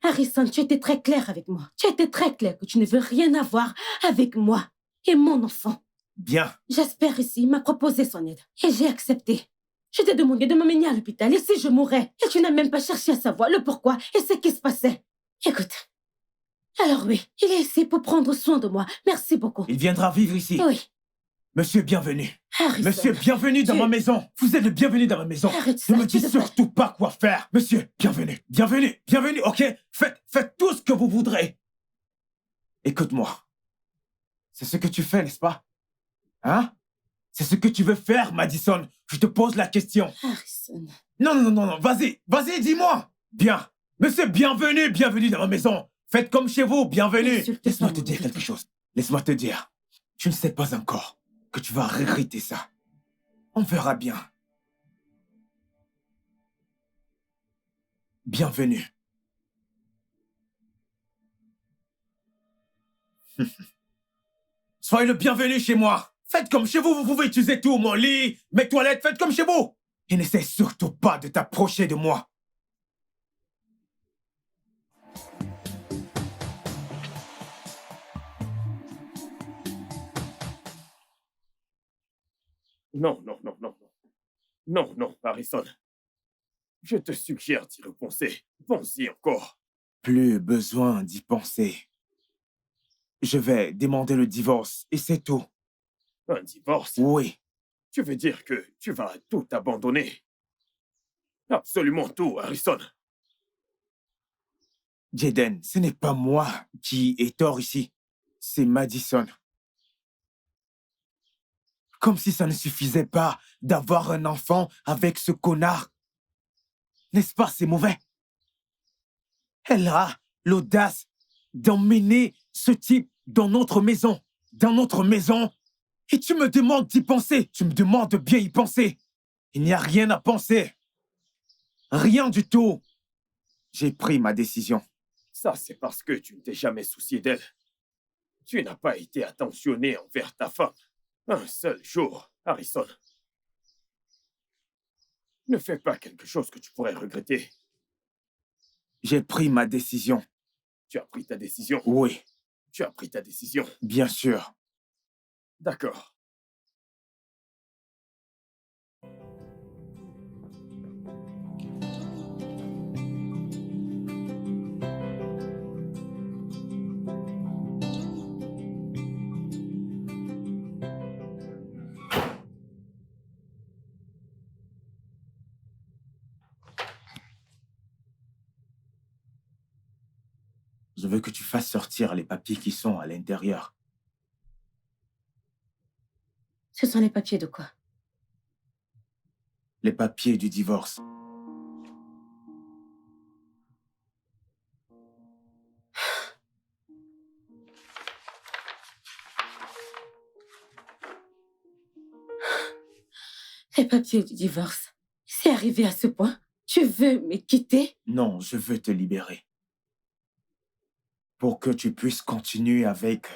Speaker 1: Harrison, tu étais très clair avec moi. Tu étais très clair que tu ne veux rien avoir avec moi et mon enfant.
Speaker 3: Bien.
Speaker 1: Jasper ici m'a proposé son aide et j'ai accepté. Je t'ai demandé de m'emmener à l'hôpital et si je mourais. Et tu n'as même pas cherché à savoir le pourquoi et ce qui se passait. Écoute. Alors oui, il est ici pour prendre soin de moi. Merci beaucoup.
Speaker 3: Il viendra vivre ici.
Speaker 1: Oui,
Speaker 3: Monsieur, bienvenue.
Speaker 1: Harrison.
Speaker 3: Monsieur, bienvenue dans
Speaker 1: Tu-
Speaker 3: ma maison. Vous êtes le bienvenu dans ma maison.
Speaker 1: Arrête ça,
Speaker 3: Ne me
Speaker 1: tu
Speaker 3: dites
Speaker 1: devrais-
Speaker 3: surtout pas quoi faire. Monsieur, bienvenue. Bienvenue. Bienvenue, ok? Faites tout ce que vous voudrez. Écoute-moi. C'est ce que tu fais, n'est-ce pas? Hein? C'est ce que tu veux faire, Madison? Je te pose la question.
Speaker 1: Harrison.
Speaker 3: Non. Vas-y, dis-moi. Bien. Monsieur, bienvenue dans ma maison. Faites comme chez vous, bienvenue.
Speaker 1: Insulte pas
Speaker 3: Laisse-moi te
Speaker 1: mon
Speaker 3: dire
Speaker 1: héritage.
Speaker 3: quelque chose. Laisse-moi te dire. Tu ne sais pas encore que tu vas regretter ça. On verra bien. Bienvenue. Soyez le bienvenu chez moi. Faites comme chez vous, vous pouvez utiliser tout, mon lit, mes toilettes, faites comme chez vous. Et n'essaie surtout pas de t'approcher de moi.
Speaker 2: Non. Non, Harrison. Je te suggère d'y repenser. Pense-y encore.
Speaker 3: Plus besoin d'y penser. Je vais demander le divorce et c'est tout.
Speaker 2: Un divorce?
Speaker 3: Oui,
Speaker 2: Tu veux dire que tu vas tout abandonner? Absolument tout, Harrison.
Speaker 3: Jaden, ce n'est pas moi qui ai tort ici. C'est Madison. Comme si ça ne suffisait pas d'avoir un enfant avec ce connard. N'est-ce pas, c'est mauvais? Elle a l'audace d'emmener ce type dans notre maison. Dans notre maison. Et tu me demandes d'y penser. Tu me demandes de bien y penser. Il n'y a rien à penser. Rien du tout. J'ai pris ma décision.
Speaker 2: Ça, c'est parce que tu ne t'es jamais soucié d'elle. Tu n'as pas été attentionné envers ta femme. Un seul jour, Harrison. Ne fais pas quelque chose que tu pourrais regretter.
Speaker 3: J'ai pris ma décision.
Speaker 2: Tu as pris ta décision?
Speaker 3: Oui,
Speaker 2: Tu as pris ta décision.
Speaker 3: bien sûr.
Speaker 2: D'accord.
Speaker 3: Je veux que tu fasses sortir les papiers qui sont à l'intérieur.
Speaker 1: Ce sont les papiers de quoi?
Speaker 3: Les papiers du divorce.
Speaker 1: Les papiers du divorce. C'est arrivé à ce point? Tu veux me quitter?
Speaker 3: Non, je veux te libérer. Pour que tu puisses continuer avec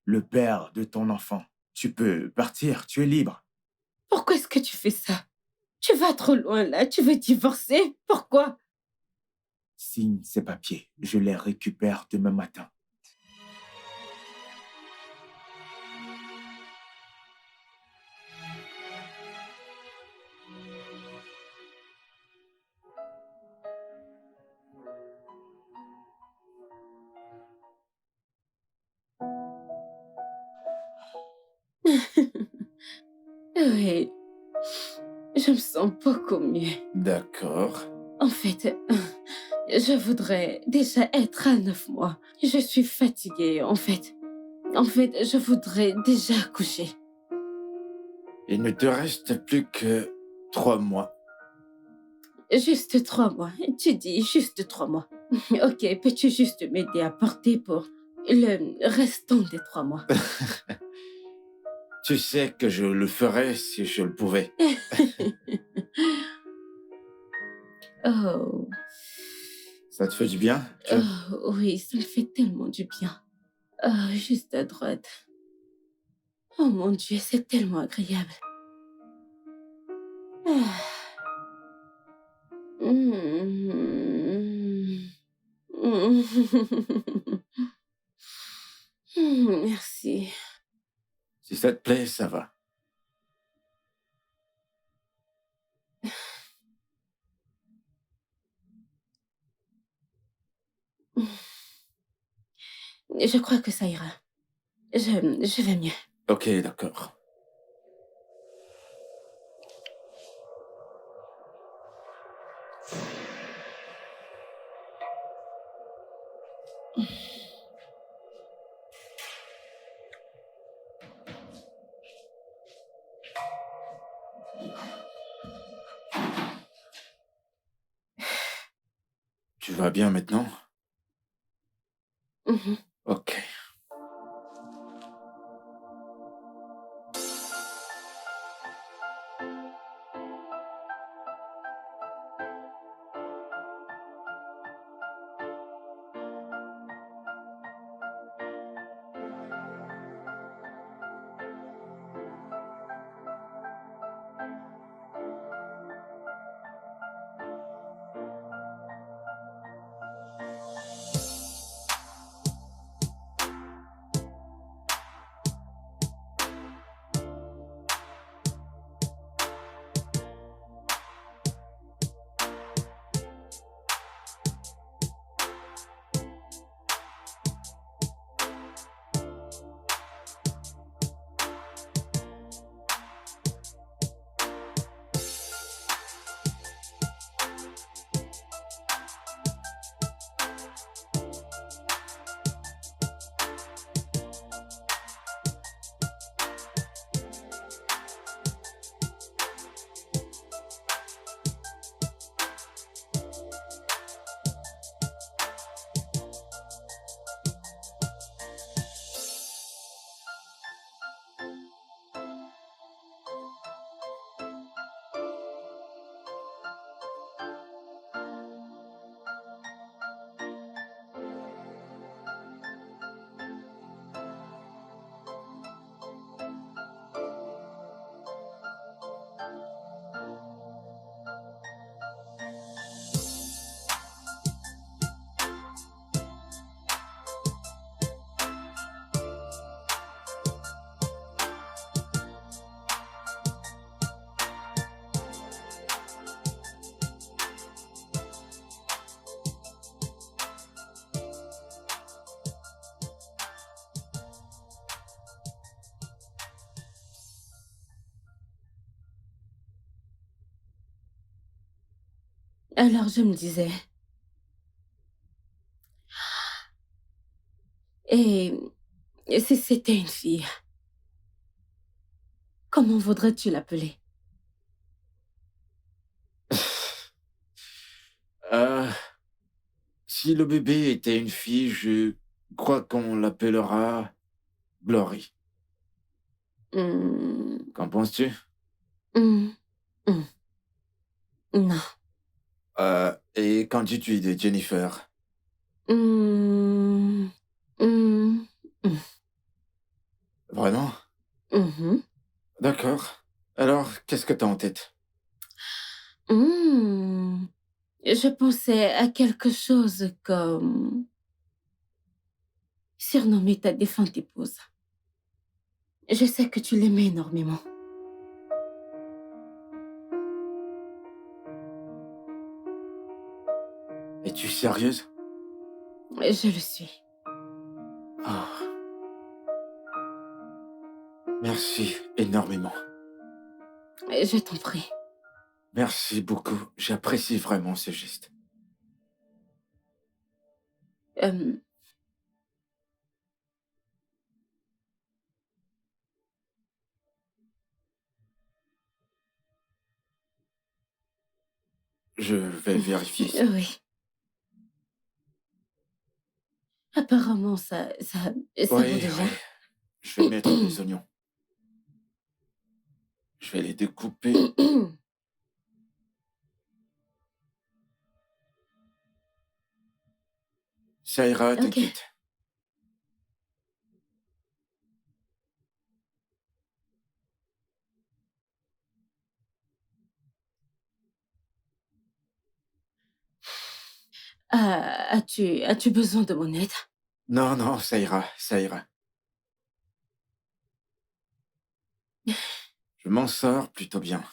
Speaker 3: le père de ton enfant. Tu peux partir, tu es libre.
Speaker 1: Pourquoi est-ce que tu fais ça? Tu vas trop loin là, tu veux divorcer? Pourquoi?
Speaker 3: Signe ces papiers, je les récupère demain matin.
Speaker 1: Oui, je me sens beaucoup mieux.
Speaker 6: D'accord.
Speaker 1: En fait, je voudrais déjà être à 9 mois. Je suis fatiguée, en fait. En fait, je voudrais déjà accoucher.
Speaker 6: Il ne te reste plus que 3 mois.
Speaker 1: Juste 3 mois. Tu dis juste 3 mois. Ok, peux-tu juste m'aider à porter pour le restant des 3 mois?
Speaker 6: Tu sais que je le ferais si je le pouvais.
Speaker 1: Oh,
Speaker 6: Ça te fait du bien?
Speaker 1: oh, oui, ça me fait tellement du bien. Oh, juste à droite. Oh mon Dieu, c'est tellement agréable. Ah. Mm. Merci.
Speaker 6: Si ça te plaît, ça va.
Speaker 1: Je crois que ça ira. Je vais mieux.
Speaker 6: Ok, d'accord. Tu vas bien maintenant?
Speaker 1: Mhm.
Speaker 6: Ok.
Speaker 1: Alors je me disais, et si c'était une fille, comment voudrais-tu l'appeler?
Speaker 6: Euh, Si le bébé était une fille, je crois qu'on l'appellera Glory.
Speaker 1: Hmm,
Speaker 6: Qu'en penses-tu?
Speaker 1: hmm, hmm. Non.
Speaker 6: Et qu'en dis-tu de Jennifer?
Speaker 1: Hmm, hmm, hmm,
Speaker 6: Vraiment?
Speaker 1: mhm.
Speaker 6: D'accord. Alors, qu'est-ce que t'as en tête?
Speaker 1: Hmm. Je pensais à quelque chose comme surnommer ta défunte épouse. Je sais que tu l'aimais énormément.
Speaker 6: Es-tu sérieuse?
Speaker 1: Je le suis.
Speaker 6: Ah, merci énormément.
Speaker 1: Je t'en prie.
Speaker 6: Merci beaucoup. J'apprécie vraiment ce geste.
Speaker 1: Euh,
Speaker 6: Je vais vérifier ça.
Speaker 1: oui. Apparemment, ça vaut
Speaker 6: Oui,
Speaker 1: déjà.
Speaker 6: oui. Je vais mettre les oignons. Je vais les découper. Ça ira,
Speaker 1: Ok.
Speaker 6: t'inquiète.
Speaker 1: As-tu besoin de mon aide?
Speaker 6: Non, non, ça ira, ça ira. Je m'en sors plutôt bien.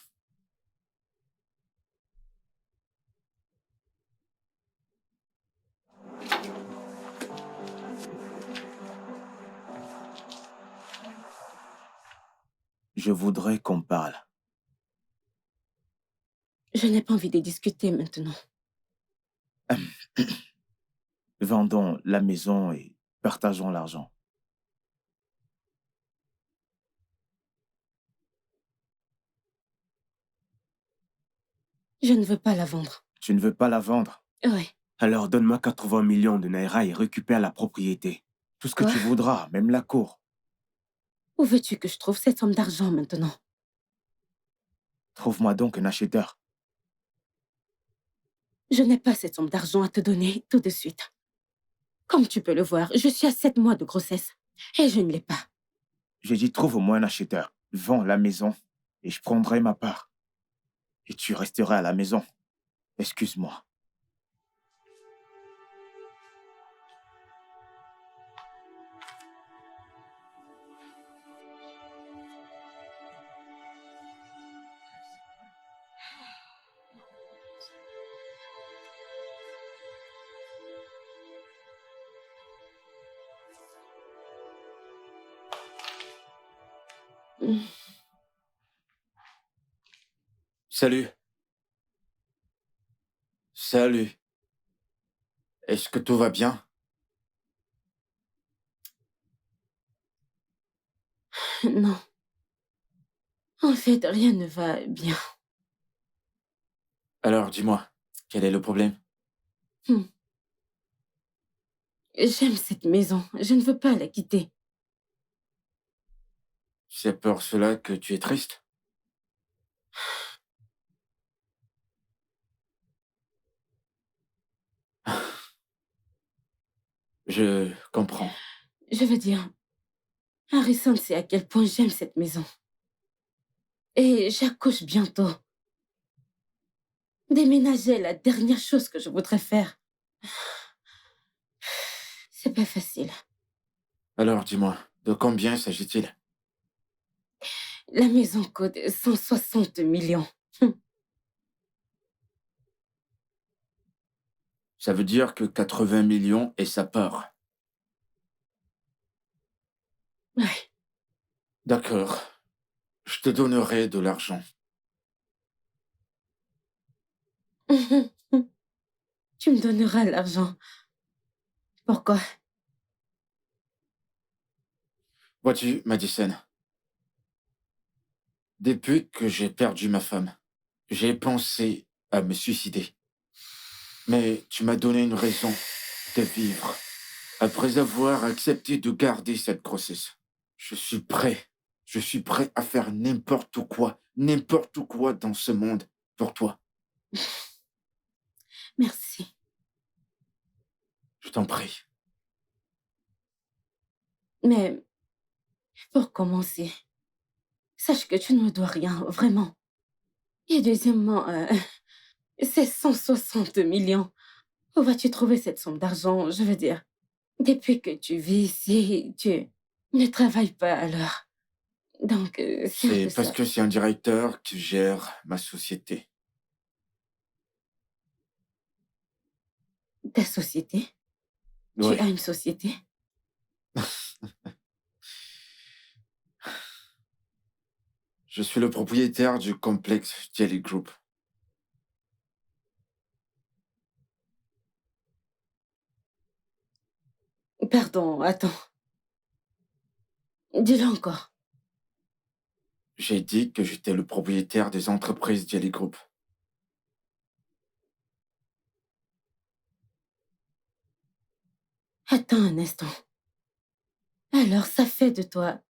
Speaker 3: Je voudrais qu'on parle.
Speaker 1: Je n'ai pas envie de discuter maintenant.
Speaker 3: Vendons la maison et partageons l'argent.
Speaker 1: Je ne veux pas la vendre.
Speaker 3: Tu ne veux pas la vendre?
Speaker 1: Oui.
Speaker 3: Alors donne-moi 80 millions de naira et récupère la propriété. Tout ce que
Speaker 1: Quoi?
Speaker 3: tu voudras, même la cour.
Speaker 1: Où veux-tu que je trouve cette somme d'argent maintenant?
Speaker 3: Trouve-moi donc un acheteur.
Speaker 1: Je n'ai pas cette somme d'argent à te donner tout de suite. Comme tu peux le voir, je suis à 7 mois de grossesse et je ne l'ai pas.
Speaker 3: J'ai dit trouve au moins un acheteur. Vends la maison et je prendrai ma part. Et tu resteras à la maison. Excuse-moi.
Speaker 1: Hmm.
Speaker 6: Salut. Salut. Est-ce que tout va bien?
Speaker 1: Non. En fait, rien ne va bien.
Speaker 6: Alors, dis-moi, quel est le problème?
Speaker 1: Hmm. J'aime cette maison. Je ne veux pas la quitter.
Speaker 6: C'est pour cela que tu es triste? Je comprends.
Speaker 1: Je veux dire, Harrison sait à quel point j'aime cette maison. Et j'accouche bientôt. Déménager est la dernière chose que je voudrais faire. C'est pas facile.
Speaker 6: Alors, dis-moi, de combien s'agit-il?
Speaker 1: La maison coûte 160 millions.
Speaker 6: Ça veut dire que 80 millions est sa part.
Speaker 1: Ouais.
Speaker 6: D'accord. Je te donnerai de l'argent.
Speaker 1: tu me donneras l'argent. Pourquoi?
Speaker 6: Vois-tu, Madison, depuis que j'ai perdu ma femme, j'ai pensé à me suicider. Mais tu m'as donné une raison de vivre. Après avoir accepté de garder cette grossesse, je suis prêt. Je suis prêt à faire n'importe quoi dans ce monde pour toi.
Speaker 1: Merci.
Speaker 6: Je t'en prie.
Speaker 1: Mais pour commencer, sache que tu ne me dois rien, vraiment. Et deuxièmement, c'est 160 millions. Où vas-tu trouver cette somme d'argent? Je veux dire, depuis que tu vis ici, tu ne travailles pas alors. Donc, c'est un
Speaker 6: C'est
Speaker 1: peu
Speaker 6: parce
Speaker 1: ça.
Speaker 6: que c'est un directeur qui gère ma société.
Speaker 1: Ta société? Tu
Speaker 6: Oui,
Speaker 1: as une société?
Speaker 6: je suis le propriétaire du complexe Jelly Group.
Speaker 1: Pardon, attends. Dis-le encore.
Speaker 6: J'ai dit que j'étais le propriétaire des entreprises Jelly Group.
Speaker 1: Attends un instant. Alors, ça fait de toi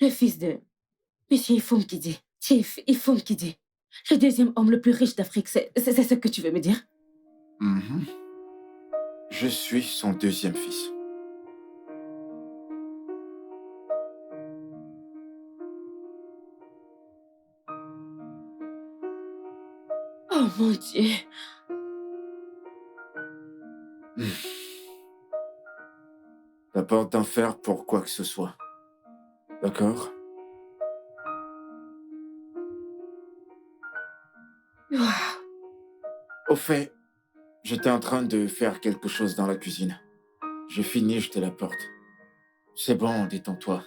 Speaker 1: le fils de Monsieur Ifum Kidi. Chief Ifum Kidi. Le deuxième homme le plus riche d'Afrique, c'est ce que tu veux me dire?
Speaker 6: Mhm. Je suis son deuxième fils.
Speaker 1: Oh mon Dieu.
Speaker 6: T'as peur d'en faire pour quoi que ce soit. D'accord?
Speaker 1: Ouah.
Speaker 6: Au fait, j'étais en train de faire quelque chose dans la cuisine. J'ai fini, je te la porte. C'est bon, détends-toi.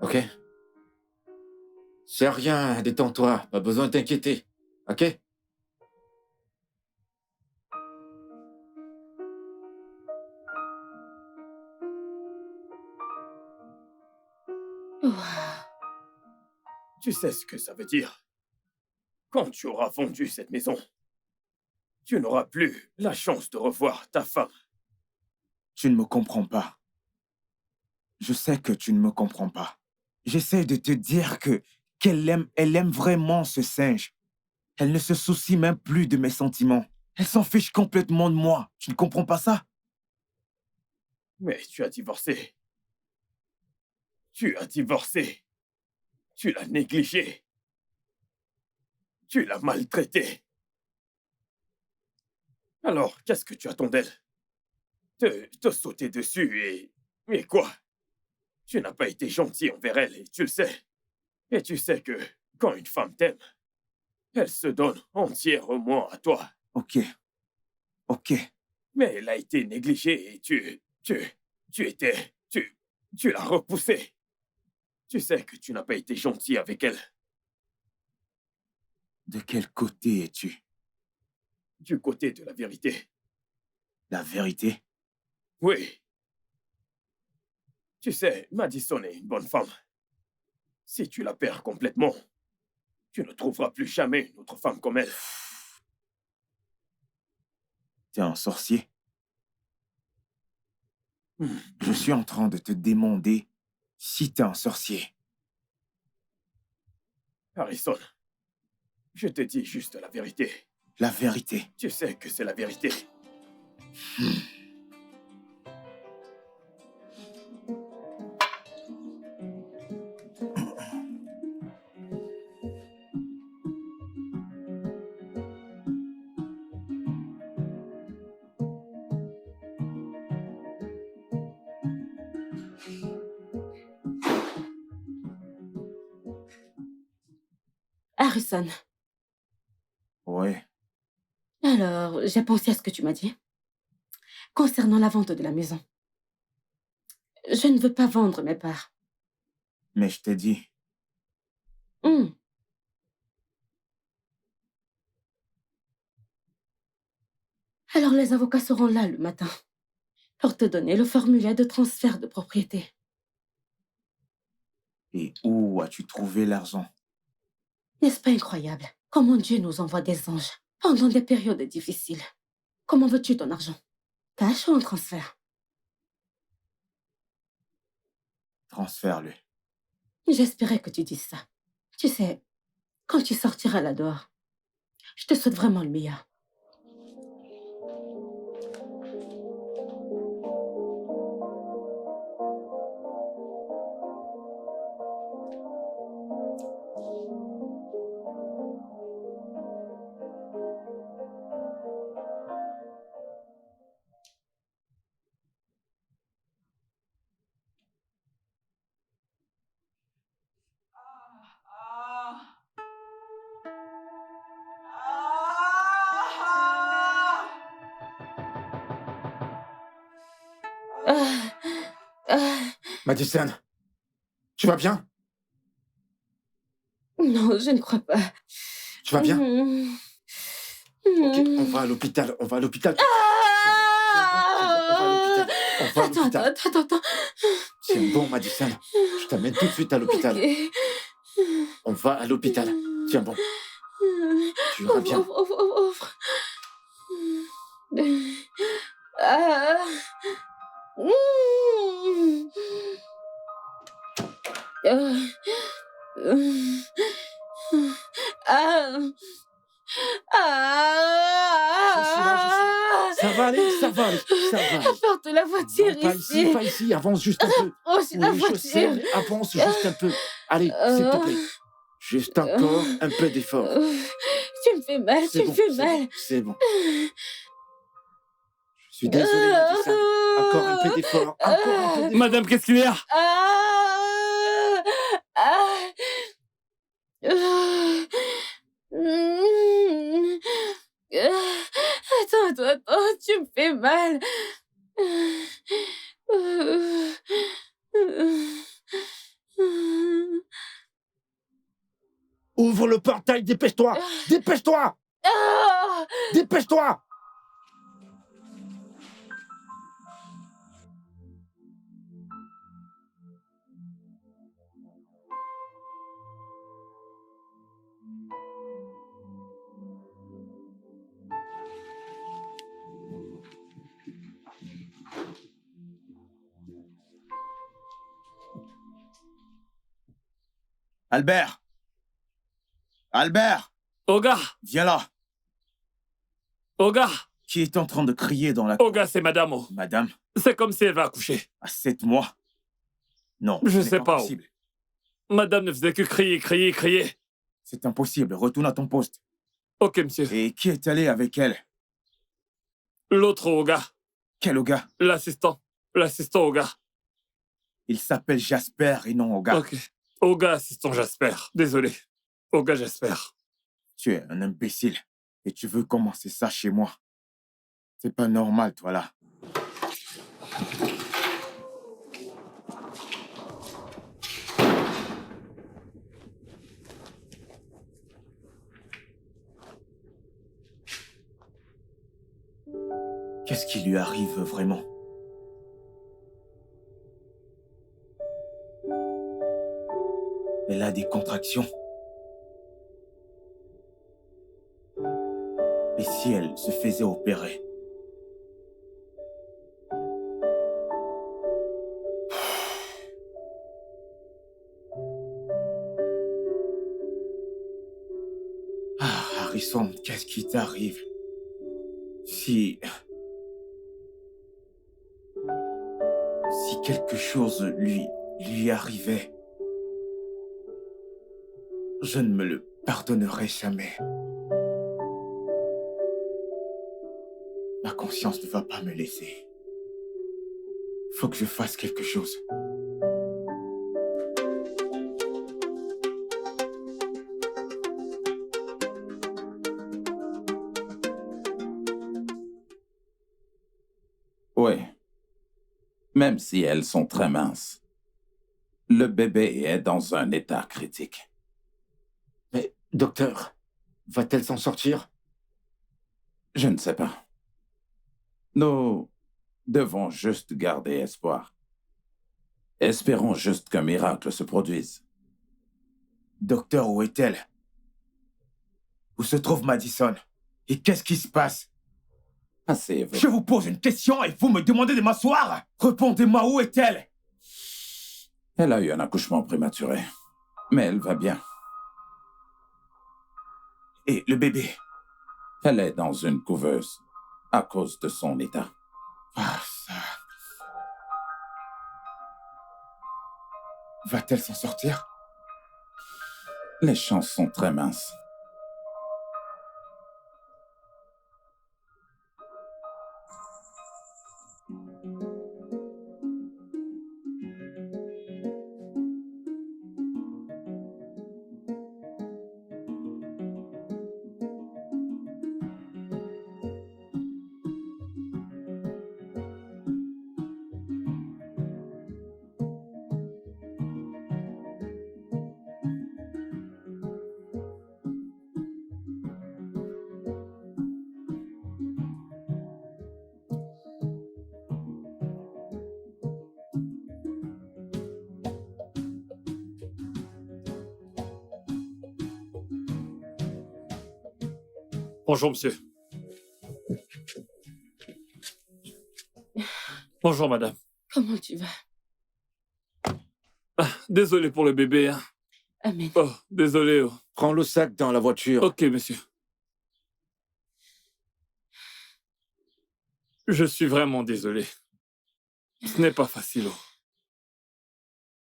Speaker 6: Ok? C'est rien, détends-toi. Pas besoin de t'inquiéter. Ok?
Speaker 1: Ouah.
Speaker 2: Tu sais ce que ça veut dire? Quand tu auras vendu cette maison, tu n'auras plus la chance de revoir ta femme.
Speaker 3: Tu ne me comprends pas. Je sais que tu ne me comprends pas. J'essaie de te dire que elle aime vraiment ce singe. Elle ne se soucie même plus de mes sentiments. Elle s'en fiche complètement de moi. Tu ne comprends pas ça?
Speaker 2: Mais tu as divorcé. Tu as divorcé. Tu l'as négligée. Tu l'as maltraitée. Alors, qu'est-ce que tu attends d'elle? Te sauter dessus et... Mais quoi? Tu n'as pas été gentil envers elle et tu le sais. Et tu sais que quand une femme t'aime, elle se donne entièrement à toi.
Speaker 3: Ok. Ok.
Speaker 2: Mais elle a été négligée et tu l'as repoussée. Tu sais que tu n'as pas été gentil avec elle.
Speaker 3: De quel côté es-tu?
Speaker 2: Du côté de la vérité.
Speaker 3: La vérité?
Speaker 2: Oui. Tu sais, Madison est une bonne femme. Si tu la perds complètement, tu ne trouveras plus jamais une autre femme comme elle.
Speaker 3: T'es un sorcier?
Speaker 2: Hmm.
Speaker 3: Je suis en train de te demander si t'es un sorcier.
Speaker 2: Harrison, je te dis juste la vérité.
Speaker 3: La vérité.
Speaker 2: Tu sais que c'est la vérité.
Speaker 1: Harrison,
Speaker 3: Ouais.
Speaker 1: alors, j'ai pensé à ce que tu m'as dit. Concernant la vente de la maison. Je ne veux pas vendre mes parts.
Speaker 3: Mais je t'ai dit,
Speaker 1: Hmm. Alors les avocats seront là le matin pour te donner le formulaire de transfert de propriété.
Speaker 3: Et où as-tu trouvé l'argent?
Speaker 1: N'est-ce pas incroyable comment Dieu nous envoie des anges pendant des périodes difficiles? Comment veux-tu ton argent? Cash ou en transfert?
Speaker 3: Transfère-le.
Speaker 1: J'espérais que tu dises ça. Tu sais, quand tu sortiras là dehors, je te souhaite vraiment le meilleur. Ah, ah,
Speaker 6: Madison, tu vas bien?
Speaker 1: non, je ne crois pas.
Speaker 6: Tu vas bien?
Speaker 1: Mm.
Speaker 6: Ok,
Speaker 1: Mm.
Speaker 6: on va à l'hôpital. On va à l'hôpital.
Speaker 1: Ah!
Speaker 6: On va à l'hôpital.
Speaker 1: Attends.
Speaker 6: C'est bon, Madison. Je t'amène tout de suite à l'hôpital.
Speaker 1: Ok.
Speaker 6: On va à l'hôpital. Tiens bon, tu iras bien.
Speaker 1: Ouvre. Ah. Mm. Ah.
Speaker 6: Je suis là. Ça va aller, ça va aller, ça va aller.
Speaker 1: Apporte la voiture
Speaker 6: Non, pas
Speaker 1: ici.
Speaker 6: ici, pas ici. Avance juste un peu.
Speaker 1: Approche la
Speaker 6: Oui, je
Speaker 1: voiture.
Speaker 6: sais, mais avance juste un peu. Allez, s'il te plaît. Juste encore un peu d'effort.
Speaker 1: Tu me fais mal,
Speaker 6: C'est bon,
Speaker 1: fais
Speaker 6: c'est
Speaker 1: mal.
Speaker 6: bon, c'est bon. Je suis désolé, Madison. Encore un peu d'effort. Encore un peu d'effort.
Speaker 7: Madame, qu'est-ce qu'il y a?
Speaker 1: Ah. Ah. Mm. Attends, tu me fais mal.
Speaker 6: Ouvre le portail, dépêche-toi. Dépêche-toi.
Speaker 1: Ah.
Speaker 6: Dépêche-toi.
Speaker 3: Albert! Albert!
Speaker 7: Oga!
Speaker 3: Viens là!
Speaker 7: Oga!
Speaker 3: Qui est en train de crier dans la...
Speaker 7: Oga, c'est Madame O.
Speaker 3: Madame,
Speaker 7: C'est comme si elle va accoucher.
Speaker 3: à 7 mois? Non,
Speaker 7: Je
Speaker 3: c'est
Speaker 7: sais pas où.
Speaker 3: Impossible.
Speaker 7: Madame ne faisait que crier.
Speaker 3: C'est impossible. Retourne à ton poste.
Speaker 7: Ok, monsieur.
Speaker 3: Et qui est allé avec elle?
Speaker 7: L'autre Oga.
Speaker 3: Quel Oga?
Speaker 7: L'assistant. L'assistant Oga.
Speaker 3: Il s'appelle Jasper et non Oga.
Speaker 7: Ok. Oga, assistant Jasper. Désolé. Oga Jasper.
Speaker 3: Tu es un imbécile. Et tu veux commencer ça chez moi. C'est pas normal, toi, là. Qu'est-ce qui lui arrive vraiment? Elle a des contractions. Et si elle se faisait opérer? Ah, Harrison, qu'est-ce qui t'arrive? Si quelque chose lui arrivait, je ne me le pardonnerai jamais. Ma conscience ne va pas me laisser. Faut que je fasse quelque chose.
Speaker 5: Oui. Même si elles sont très minces, le bébé est dans un état critique.
Speaker 6: Mais, docteur, va-t-elle s'en sortir?
Speaker 5: Je ne sais pas. Nous devons juste garder espoir. Espérons juste qu'un miracle se produise.
Speaker 3: Docteur, où est-elle? Où se trouve Madison? Et qu'est-ce qui se passe?
Speaker 5: Assez,
Speaker 3: Je vous pose une question et vous me demandez de m'asseoir? Répondez-moi, où est-elle?
Speaker 5: Elle a eu un accouchement prématuré, mais elle va bien.
Speaker 3: Et le bébé?
Speaker 5: Elle est dans une couveuse à cause de son état.
Speaker 3: Ah, ça... Va-t-elle s'en sortir?
Speaker 5: Les chances sont très minces.
Speaker 7: Bonjour, monsieur. Bonjour, madame.
Speaker 1: Comment tu vas?
Speaker 7: Désolé pour le bébé. Hein.
Speaker 1: Amen.
Speaker 7: Oh, désolé. Oh.
Speaker 6: Prends le sac dans la voiture.
Speaker 7: Ok, monsieur. Je suis vraiment désolé. Ce n'est pas facile. Oh.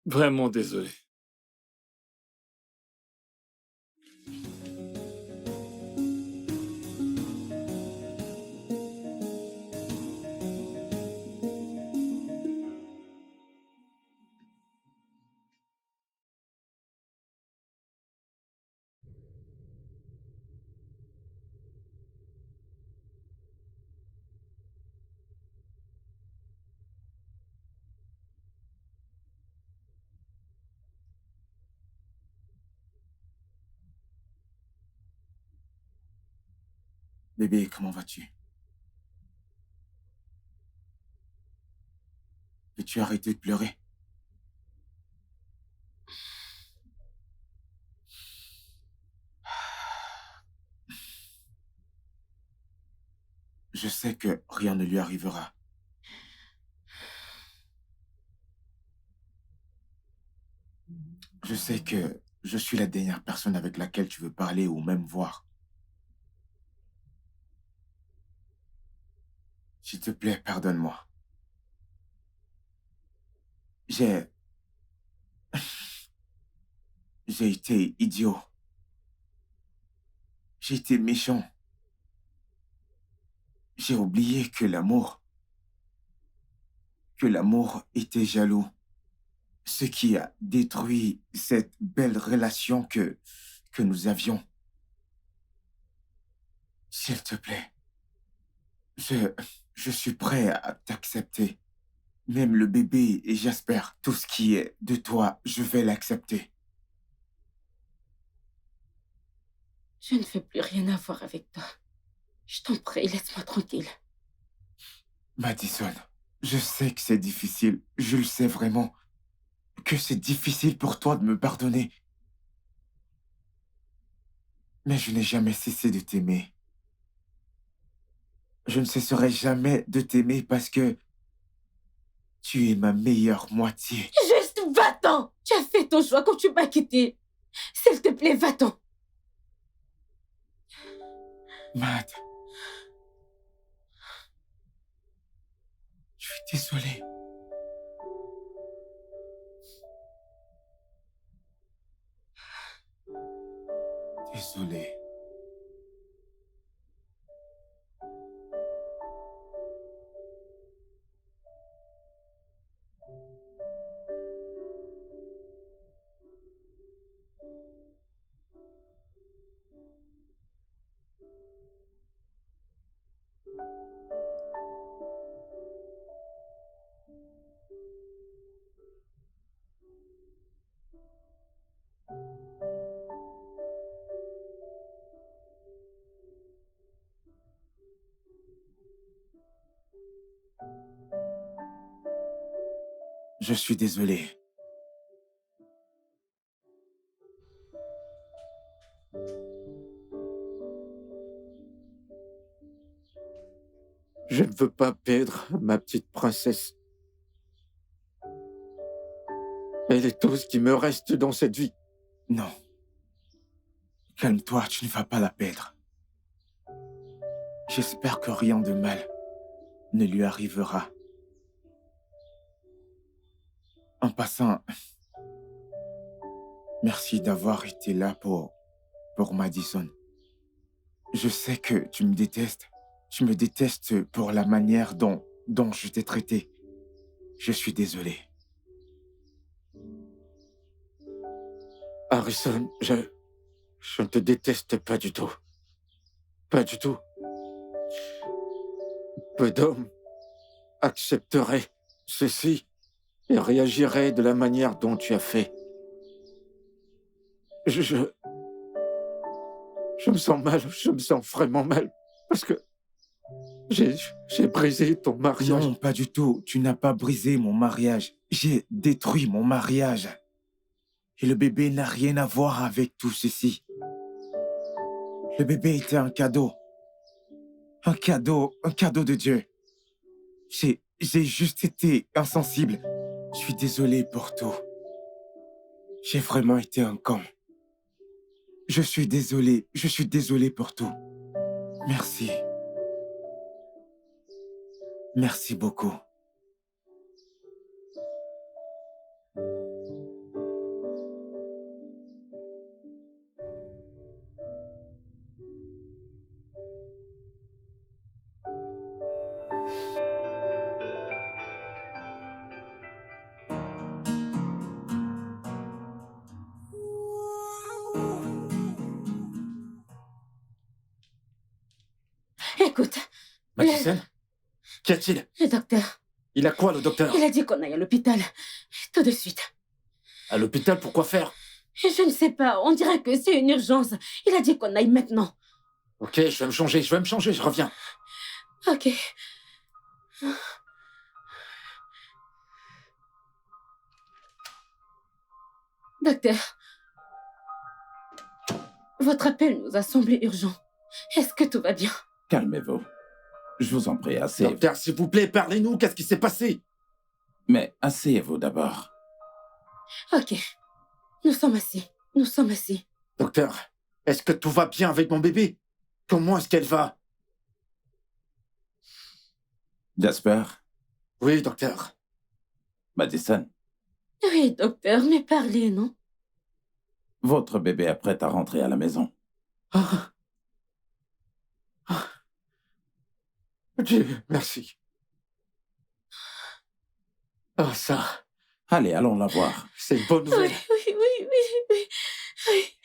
Speaker 7: Vraiment désolé.
Speaker 3: Bébé, comment vas-tu? Peux-tu arrêter de pleurer? Je sais que rien ne lui arrivera. Je sais que je suis la dernière personne avec laquelle tu veux parler ou même voir. S'il te plaît, pardonne-moi. J'ai été idiot. J'ai été méchant. J'ai oublié que l'amour était jaloux. Ce qui a détruit cette belle relation que nous avions. S'il te plaît, je suis prêt à t'accepter. Même le bébé et j'espère tout ce qui est de toi, je vais l'accepter.
Speaker 1: Je ne veux plus rien avoir avec toi. Je t'en prie, laisse-moi tranquille.
Speaker 3: Madison, je sais que c'est difficile. Je le sais vraiment. Que c'est difficile pour toi de me pardonner. Mais je n'ai jamais cessé de t'aimer. Je ne cesserai jamais de t'aimer parce que tu es ma meilleure moitié.
Speaker 1: Juste va-t'en! Tu as fait ton choix quand tu m'as quitté. S'il te plaît, va-t'en.
Speaker 3: Mad. Je suis désolé. Désolé. Je suis désolé.
Speaker 6: Je ne veux pas perdre ma petite princesse. Elle est tout ce qui me reste dans cette vie.
Speaker 3: Non. Calme-toi, tu ne vas pas la perdre. J'espère que rien de mal ne lui arrivera. En passant, merci d'avoir été là pour Madison. Je sais que tu me détestes. Tu me détestes pour la manière dont je t'ai traité. Je suis désolé.
Speaker 6: Harrison, je ne te déteste pas du tout. Pas du tout. Peu d'hommes accepteraient ceci et réagiraient de la manière dont tu as fait. Je me sens mal, je me sens vraiment mal, parce que j'ai brisé ton mariage.
Speaker 3: Non, pas du tout. Tu n'as pas brisé mon mariage. J'ai détruit mon mariage. Et le bébé n'a rien à voir avec tout ceci. Le bébé était un cadeau. Un cadeau de Dieu. J'ai juste été insensible. Je suis désolé pour tout. J'ai vraiment été un con. Je suis désolé pour tout. Merci. Merci beaucoup.
Speaker 1: Écoute,
Speaker 6: Madison, qu'y a-t-il?
Speaker 1: le docteur,
Speaker 6: Il a quoi, le docteur?
Speaker 1: il a dit qu'on aille à l'hôpital. Tout de suite.
Speaker 6: À l'hôpital, pourquoi faire?
Speaker 1: Je ne sais pas, on dirait que c'est une urgence. Il a dit qu'on aille maintenant.
Speaker 6: Ok, je vais me changer, je reviens.
Speaker 1: Ok. Docteur, votre appel nous a semblé urgent. Est-ce que tout va bien?
Speaker 5: Calmez-vous. Je vous en prie, asseyez-vous.
Speaker 6: Docteur, s'il vous plaît, parlez-nous, qu'est-ce qui s'est passé?
Speaker 5: Mais asseyez-vous d'abord.
Speaker 1: Ok. Nous sommes assis.
Speaker 6: Docteur, est-ce que tout va bien avec mon bébé? Comment est-ce qu'elle va?
Speaker 5: Jasper,
Speaker 6: Oui, docteur.
Speaker 5: Madison,
Speaker 1: Oui, docteur, mais parlez, non?
Speaker 5: votre bébé est prêt à rentrer à la maison.
Speaker 6: Ah. Ah. Dieu, merci. Ah, ça,
Speaker 5: Allez, allons la voir.
Speaker 6: c'est une bonne nouvelle.
Speaker 1: Oui.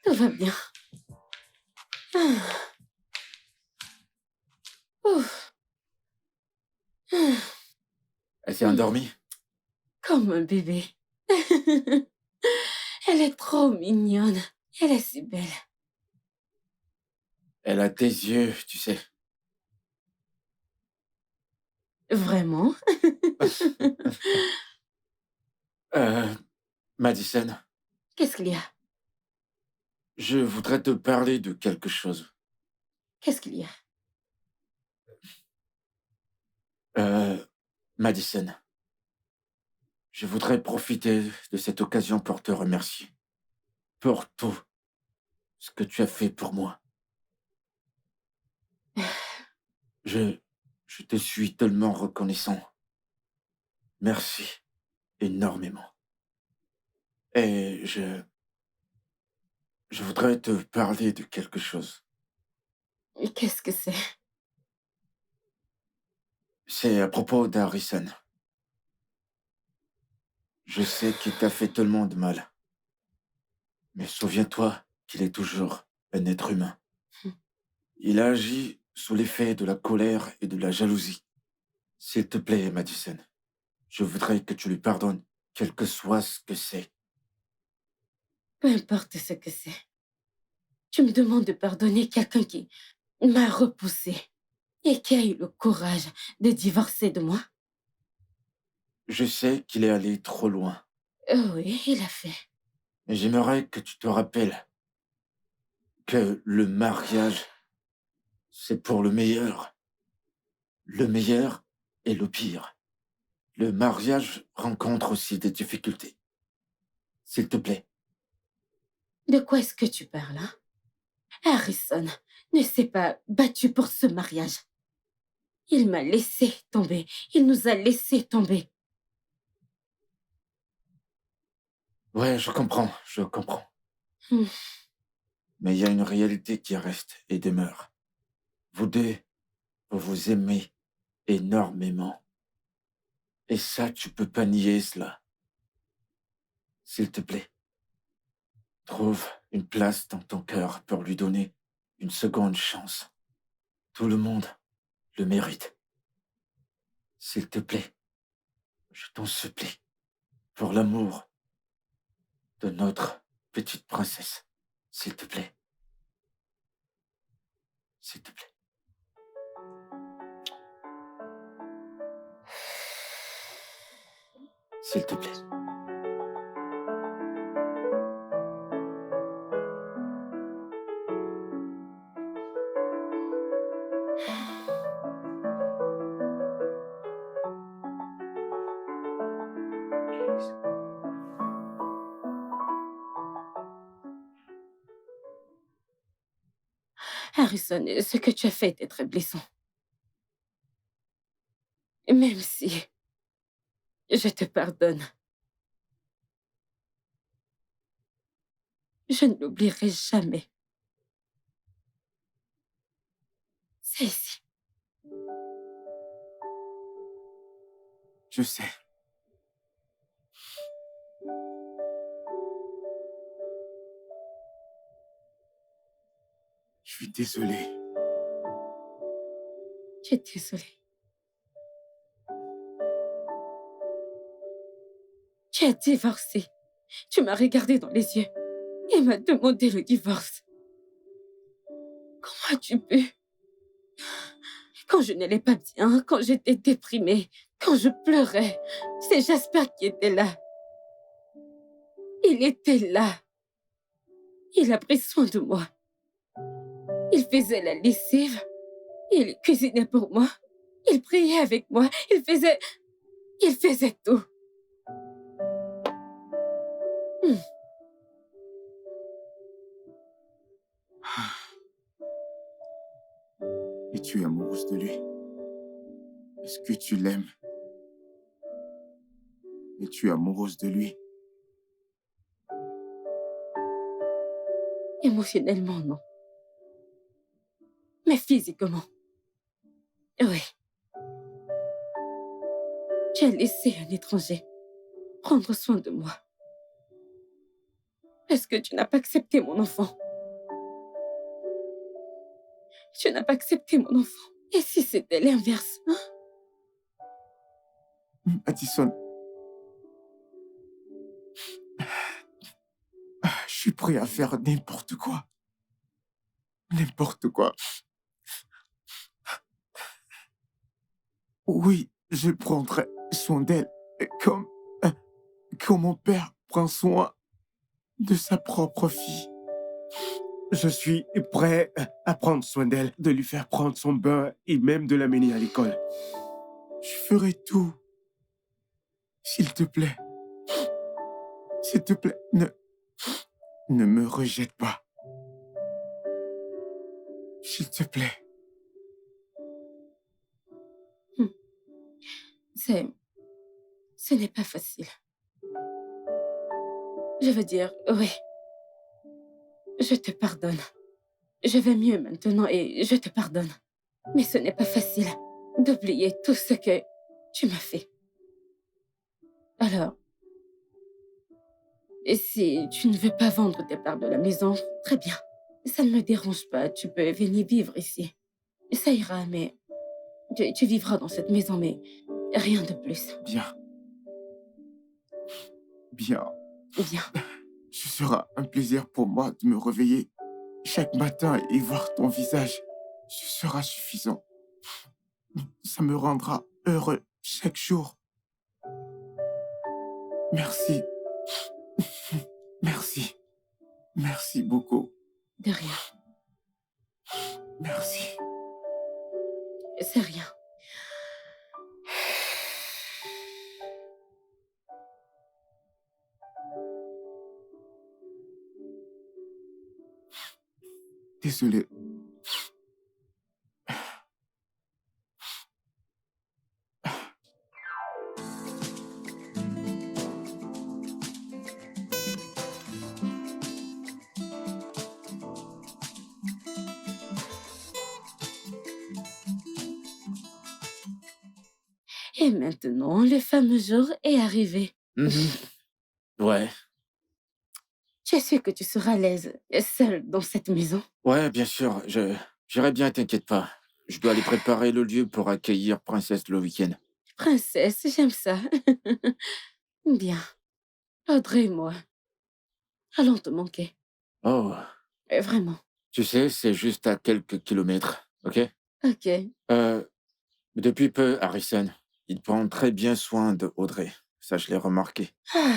Speaker 1: Tout va bien. Ouf.
Speaker 6: Elle s'est endormie?
Speaker 1: Comme un bébé. Elle est trop mignonne. Elle est si belle.
Speaker 6: Elle a des yeux, tu sais.
Speaker 1: Vraiment?
Speaker 6: Madison,
Speaker 1: Qu'est-ce qu'il y a?
Speaker 6: je voudrais te parler de quelque chose.
Speaker 1: Qu'est-ce qu'il y a?
Speaker 6: Madison, je voudrais profiter de cette occasion pour te remercier. Pour tout ce que tu as fait pour moi. Je te suis tellement reconnaissant. Merci énormément. Et je voudrais te parler de quelque chose.
Speaker 1: Qu'est-ce que c'est?
Speaker 6: C'est à propos d'Harrison. Je sais qu'il t'a fait tellement de mal. Mais souviens-toi qu'il est toujours un être humain.
Speaker 1: Hmm.
Speaker 6: Il a agi sous l'effet de la colère et de la jalousie. S'il te plaît, Madison, je voudrais que tu lui pardonnes, quel que soit ce que c'est.
Speaker 1: Peu importe ce que c'est. Tu me demandes de pardonner quelqu'un qui m'a repoussé et qui a eu le courage de divorcer de moi?
Speaker 6: Je sais qu'il est allé trop loin,
Speaker 1: Oui, il a fait.
Speaker 6: mais j'aimerais que tu te rappelles que le mariage, c'est pour le meilleur. Le meilleur et le pire. Le mariage rencontre aussi des difficultés. S'il te plaît.
Speaker 1: De quoi est-ce que tu parles, hein? Harrison ne s'est pas battu pour ce mariage. Il m'a laissé tomber. Il nous a laissé tomber.
Speaker 6: Ouais, je comprends.
Speaker 1: Hmm.
Speaker 6: Mais il y a une réalité qui reste et demeure. Vous deux, vous vous aimez énormément. Et ça, tu peux pas nier cela. S'il te plaît, trouve une place dans ton cœur pour lui donner une seconde chance. Tout le monde le mérite. S'il te plaît, je t'en supplie, pour l'amour de notre petite princesse. S'il te plaît. S'il te plaît. S'il te plaît.
Speaker 1: Harrison, ce que tu as fait est très blessant. Même si je te pardonne, je ne l'oublierai jamais. C'est ici.
Speaker 3: Je sais. Je suis désolé.
Speaker 1: Je suis désolée. Tu as divorcé. Tu m'as regardé dans les yeux et m'as demandé le divorce. Comment as-tu pu? Quand je n'allais pas bien, quand j'étais déprimée, quand je pleurais, c'est Jasper qui était là. Il était là. Il a pris soin de moi. Il faisait la lessive. Il cuisinait pour moi. Il priait avec moi. Il faisait tout.
Speaker 3: Et tu es amoureuse de lui. Est-ce que tu l'aimes? Et tu es amoureuse de lui.
Speaker 1: Émotionnellement, non. Mais physiquement, oui. Tu as laissé un étranger prendre soin de moi. Est-ce que tu n'as pas accepté mon enfant? Tu n'as pas accepté mon enfant. Et si c'était l'inverse, hein?
Speaker 3: Madison, je suis prêt à faire n'importe quoi. N'importe quoi. Oui, je prendrai soin d'elle comme mon père prend soin de sa propre fille. Je suis prêt à prendre soin d'elle, de lui faire prendre son bain et même de l'amener à l'école. Je ferai tout. S'il te plaît. S'il te plaît, ne me rejette pas. S'il te plaît.
Speaker 1: Ce n'est pas facile. Je veux dire, oui. Je te pardonne. Je vais mieux maintenant et je te pardonne. Mais ce n'est pas facile d'oublier tout ce que tu m'as fait. Alors, Et si tu ne veux pas vendre tes parts de la maison, très bien. Ça ne me dérange pas, tu peux venir vivre ici. Ça ira, mais tu vivras dans cette maison, mais rien de plus.
Speaker 3: Bien, bien.
Speaker 1: Bien.
Speaker 3: Ce sera un plaisir pour moi de me réveiller chaque matin et voir ton visage. Ce sera suffisant. Ça me rendra heureux chaque jour. Merci. Merci. Merci beaucoup.
Speaker 1: De rien.
Speaker 3: Merci.
Speaker 1: C'est rien.
Speaker 3: Désolé.
Speaker 1: Et maintenant, le fameux jour est arrivé.
Speaker 6: Ouais,
Speaker 1: Je sais que tu seras à l'aise, seul dans cette maison.
Speaker 6: ouais, bien sûr. J'irai bien, t'inquiète pas. Je dois aller préparer le lieu pour accueillir Princesse le week-end.
Speaker 1: Princesse, j'aime ça. Bien. Audrey et moi, allons te manquer.
Speaker 6: Oh,
Speaker 1: Vraiment.
Speaker 6: tu sais, c'est juste à quelques kilomètres, ok?
Speaker 1: Ok.
Speaker 6: Depuis peu, Harrison, il prend très bien soin de Audrey. Ça, je l'ai remarqué.
Speaker 1: Ah.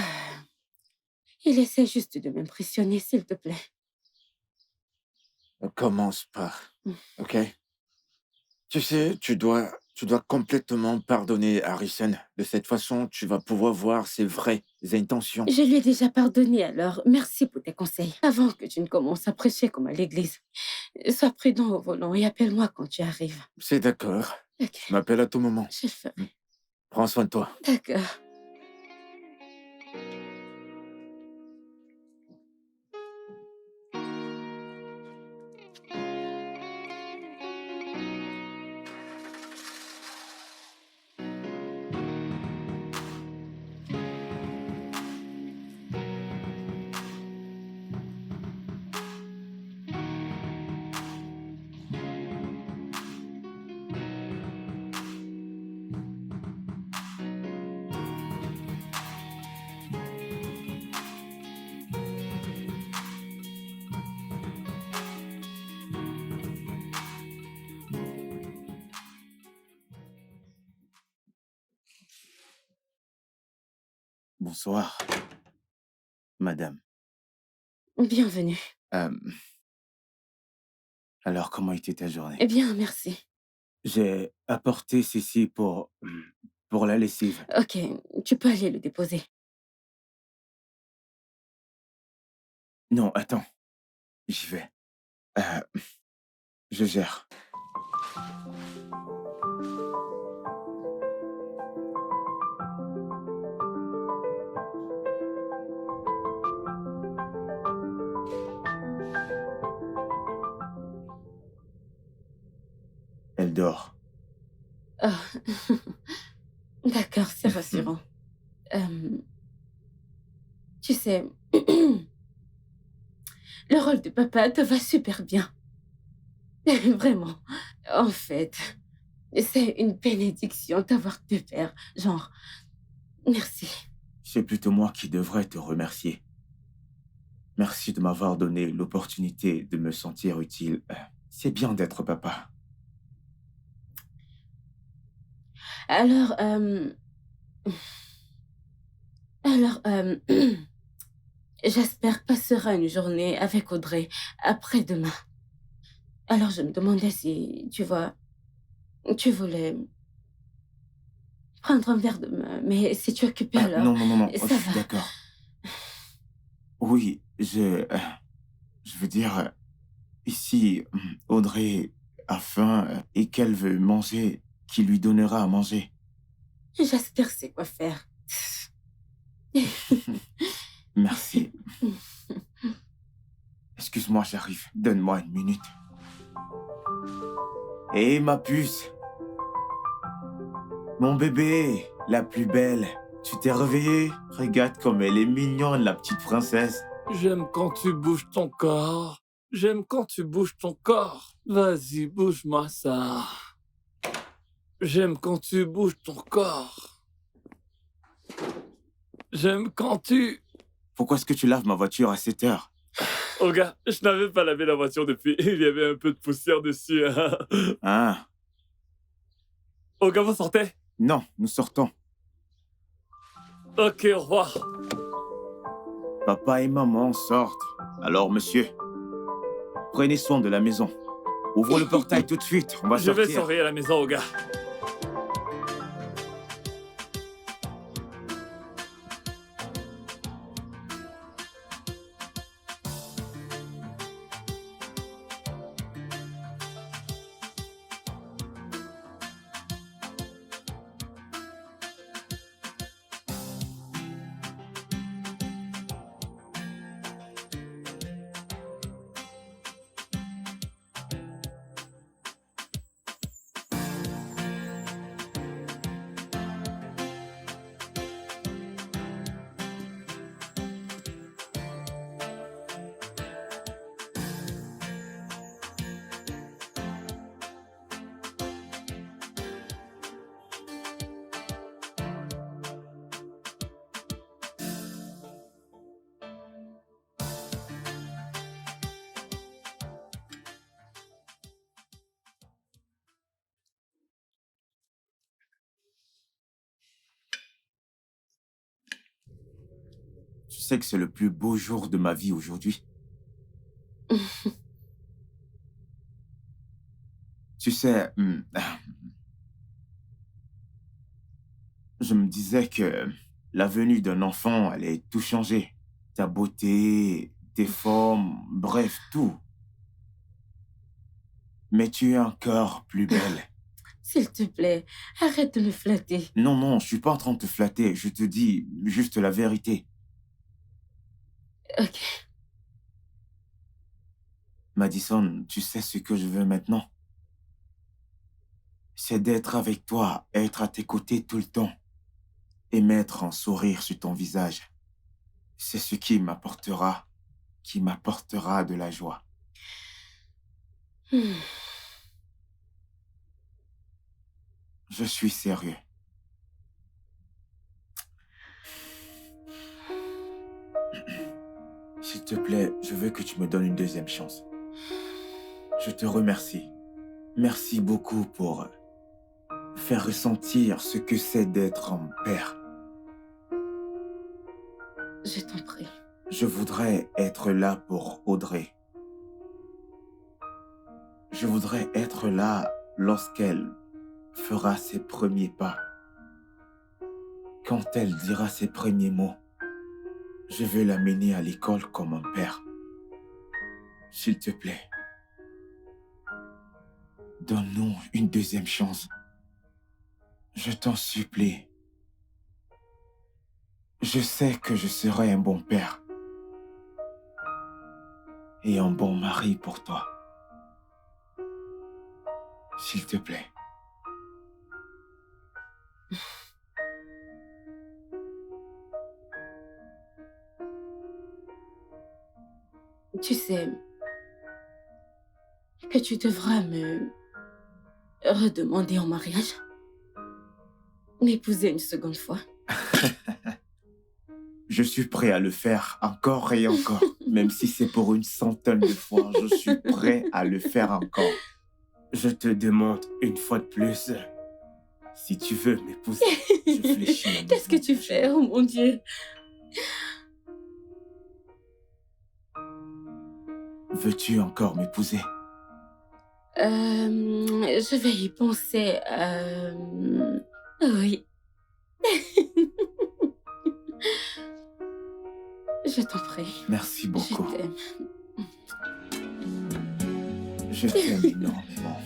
Speaker 1: Il essaie juste de m'impressionner, s'il te plaît.
Speaker 6: Ne commence pas,
Speaker 1: Mm.
Speaker 6: ok? Tu sais, tu dois complètement pardonner Harrison. De cette façon, tu vas pouvoir voir ses vraies intentions.
Speaker 1: Je lui ai déjà pardonné, alors merci pour tes conseils. Avant que tu ne commences à prêcher comme à l'église, sois prudent au volant et appelle-moi quand tu arrives.
Speaker 6: C'est d'accord.
Speaker 1: Ok,
Speaker 6: Tu m'appelles à tout moment.
Speaker 1: je le ferai.
Speaker 6: Prends soin de toi.
Speaker 1: D'accord.
Speaker 3: Bonsoir, madame.
Speaker 1: Bienvenue.
Speaker 3: Alors, comment était ta journée?
Speaker 1: Eh bien, merci.
Speaker 3: J'ai apporté ceci pour la lessive.
Speaker 1: Ok, tu peux aller le déposer.
Speaker 3: Non, attends. J'y vais. Je gère. Elle dort.
Speaker 1: Ah. D'accord, c'est rassurant. Tu sais, le rôle de papa te va super bien. Vraiment. En fait, c'est une bénédiction d'avoir deux pères. Genre, merci.
Speaker 3: C'est plutôt moi qui devrais te remercier. Merci de m'avoir donné l'opportunité de me sentir utile. C'est bien d'être papa.
Speaker 1: Alors, j'espère passera une journée avec Audrey après-demain. Alors, je me demandais si, tu vois, tu voulais prendre un verre de main, mais si tu es occupé alors,
Speaker 3: Non,
Speaker 1: ça
Speaker 3: je suis
Speaker 1: va.
Speaker 3: d'accord. Oui, je veux dire, ici, Audrey a faim et qu'elle veut manger, qui lui donnera à manger.
Speaker 1: J'espère c'est quoi faire.
Speaker 3: Merci. Excuse-moi, j'arrive. Donne-moi une minute. Hé, ma puce. Mon bébé, la plus belle. Tu t'es réveillée? Regarde comme elle est mignonne, la petite princesse.
Speaker 7: J'aime quand tu bouges ton corps. J'aime quand tu bouges ton corps. Vas-y, bouge-moi ça. J'aime quand tu bouges ton corps. J'aime quand tu...
Speaker 3: Pourquoi est-ce que tu laves ma voiture à 7 heures?
Speaker 7: Oh gars, je n'avais pas lavé la voiture depuis. Il y avait un peu de poussière dessus.
Speaker 3: Ah,
Speaker 7: Oh gars, vous sortez?
Speaker 3: non, nous sortons.
Speaker 7: Ok, au revoir.
Speaker 3: Papa et maman sortent. Alors, monsieur, prenez soin de la maison. Ouvre le portail tout de suite, on va
Speaker 7: Je
Speaker 3: sortir.
Speaker 7: vais surveiller la maison, oh gars.
Speaker 3: Tu sais que c'est le plus beau jour de ma vie aujourd'hui. Tu sais, je me disais que la venue d'un enfant allait tout changer. Ta beauté, tes formes, bref, tout. Mais tu es encore plus belle.
Speaker 1: S'il te plaît, arrête de me flatter.
Speaker 3: Non, non, je suis pas en train de te flatter. Je te dis juste la vérité.
Speaker 1: Ok.
Speaker 3: Madison, tu sais ce que je veux maintenant? C'est d'être avec toi, être à tes côtés tout le temps et mettre un sourire sur ton visage. C'est ce qui m'apportera de la joie.
Speaker 1: Hmm.
Speaker 3: Je suis sérieux. S'il te plaît, je veux que tu me donnes une deuxième chance. Je te remercie. Merci beaucoup pour faire ressentir ce que c'est d'être un père.
Speaker 1: Je t'en prie.
Speaker 3: Je voudrais être là pour Audrey. Je voudrais être là lorsqu'elle fera ses premiers pas. Quand elle dira ses premiers mots, je veux l'amener à l'école comme un père. S'il te plaît, donne-nous une deuxième chance. Je t'en supplie. Je sais que je serai un bon père et un bon mari pour toi. S'il te plaît.
Speaker 1: Tu sais que tu devras me redemander en mariage, m'épouser une seconde fois.
Speaker 3: Je suis prêt à le faire encore et encore. Même si c'est pour une centaine de fois, je suis prêt à le faire encore. Je te demande une fois de plus, si tu veux m'épouser, je fléchis.
Speaker 1: Qu'est-ce que tu fais, oh mon Dieu?
Speaker 3: Veux-tu encore m'épouser?
Speaker 1: Je vais y penser. Oui. Je t'en prie.
Speaker 3: Merci beaucoup.
Speaker 1: Je t'aime.
Speaker 3: Je t'aime énormément.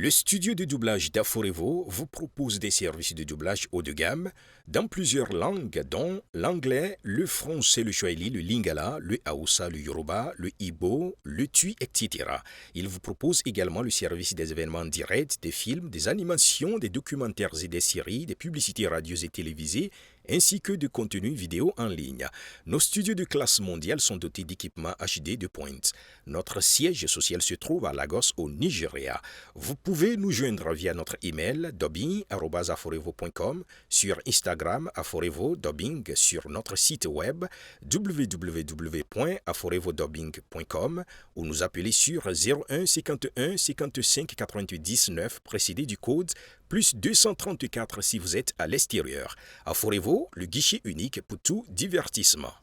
Speaker 8: Le studio de doublage d'Aforevo vous propose des services de doublage haut de gamme dans plusieurs langues, dont l'anglais, le français, le swahili, le lingala, le hausa, le yoruba, le igbo, le tui, etc. Il vous propose également le service des événements directs, des films, des animations, des documentaires et des séries, des publicités radios et télévisées, ainsi que de contenus vidéo en ligne. Nos studios de classe mondiale sont dotés d'équipements HD de pointe. Notre siège social se trouve à Lagos, au Nigeria. Vous pouvez nous joindre via notre email dubbing@aforevo.com, sur Instagram aforevo-dubbing, sur notre site web www.aforevodubbing.com ou nous appeler sur 01 51 55 99 précédé du code plus 234 si vous êtes à l'extérieur. Aforevo, le guichet unique pour tout divertissement.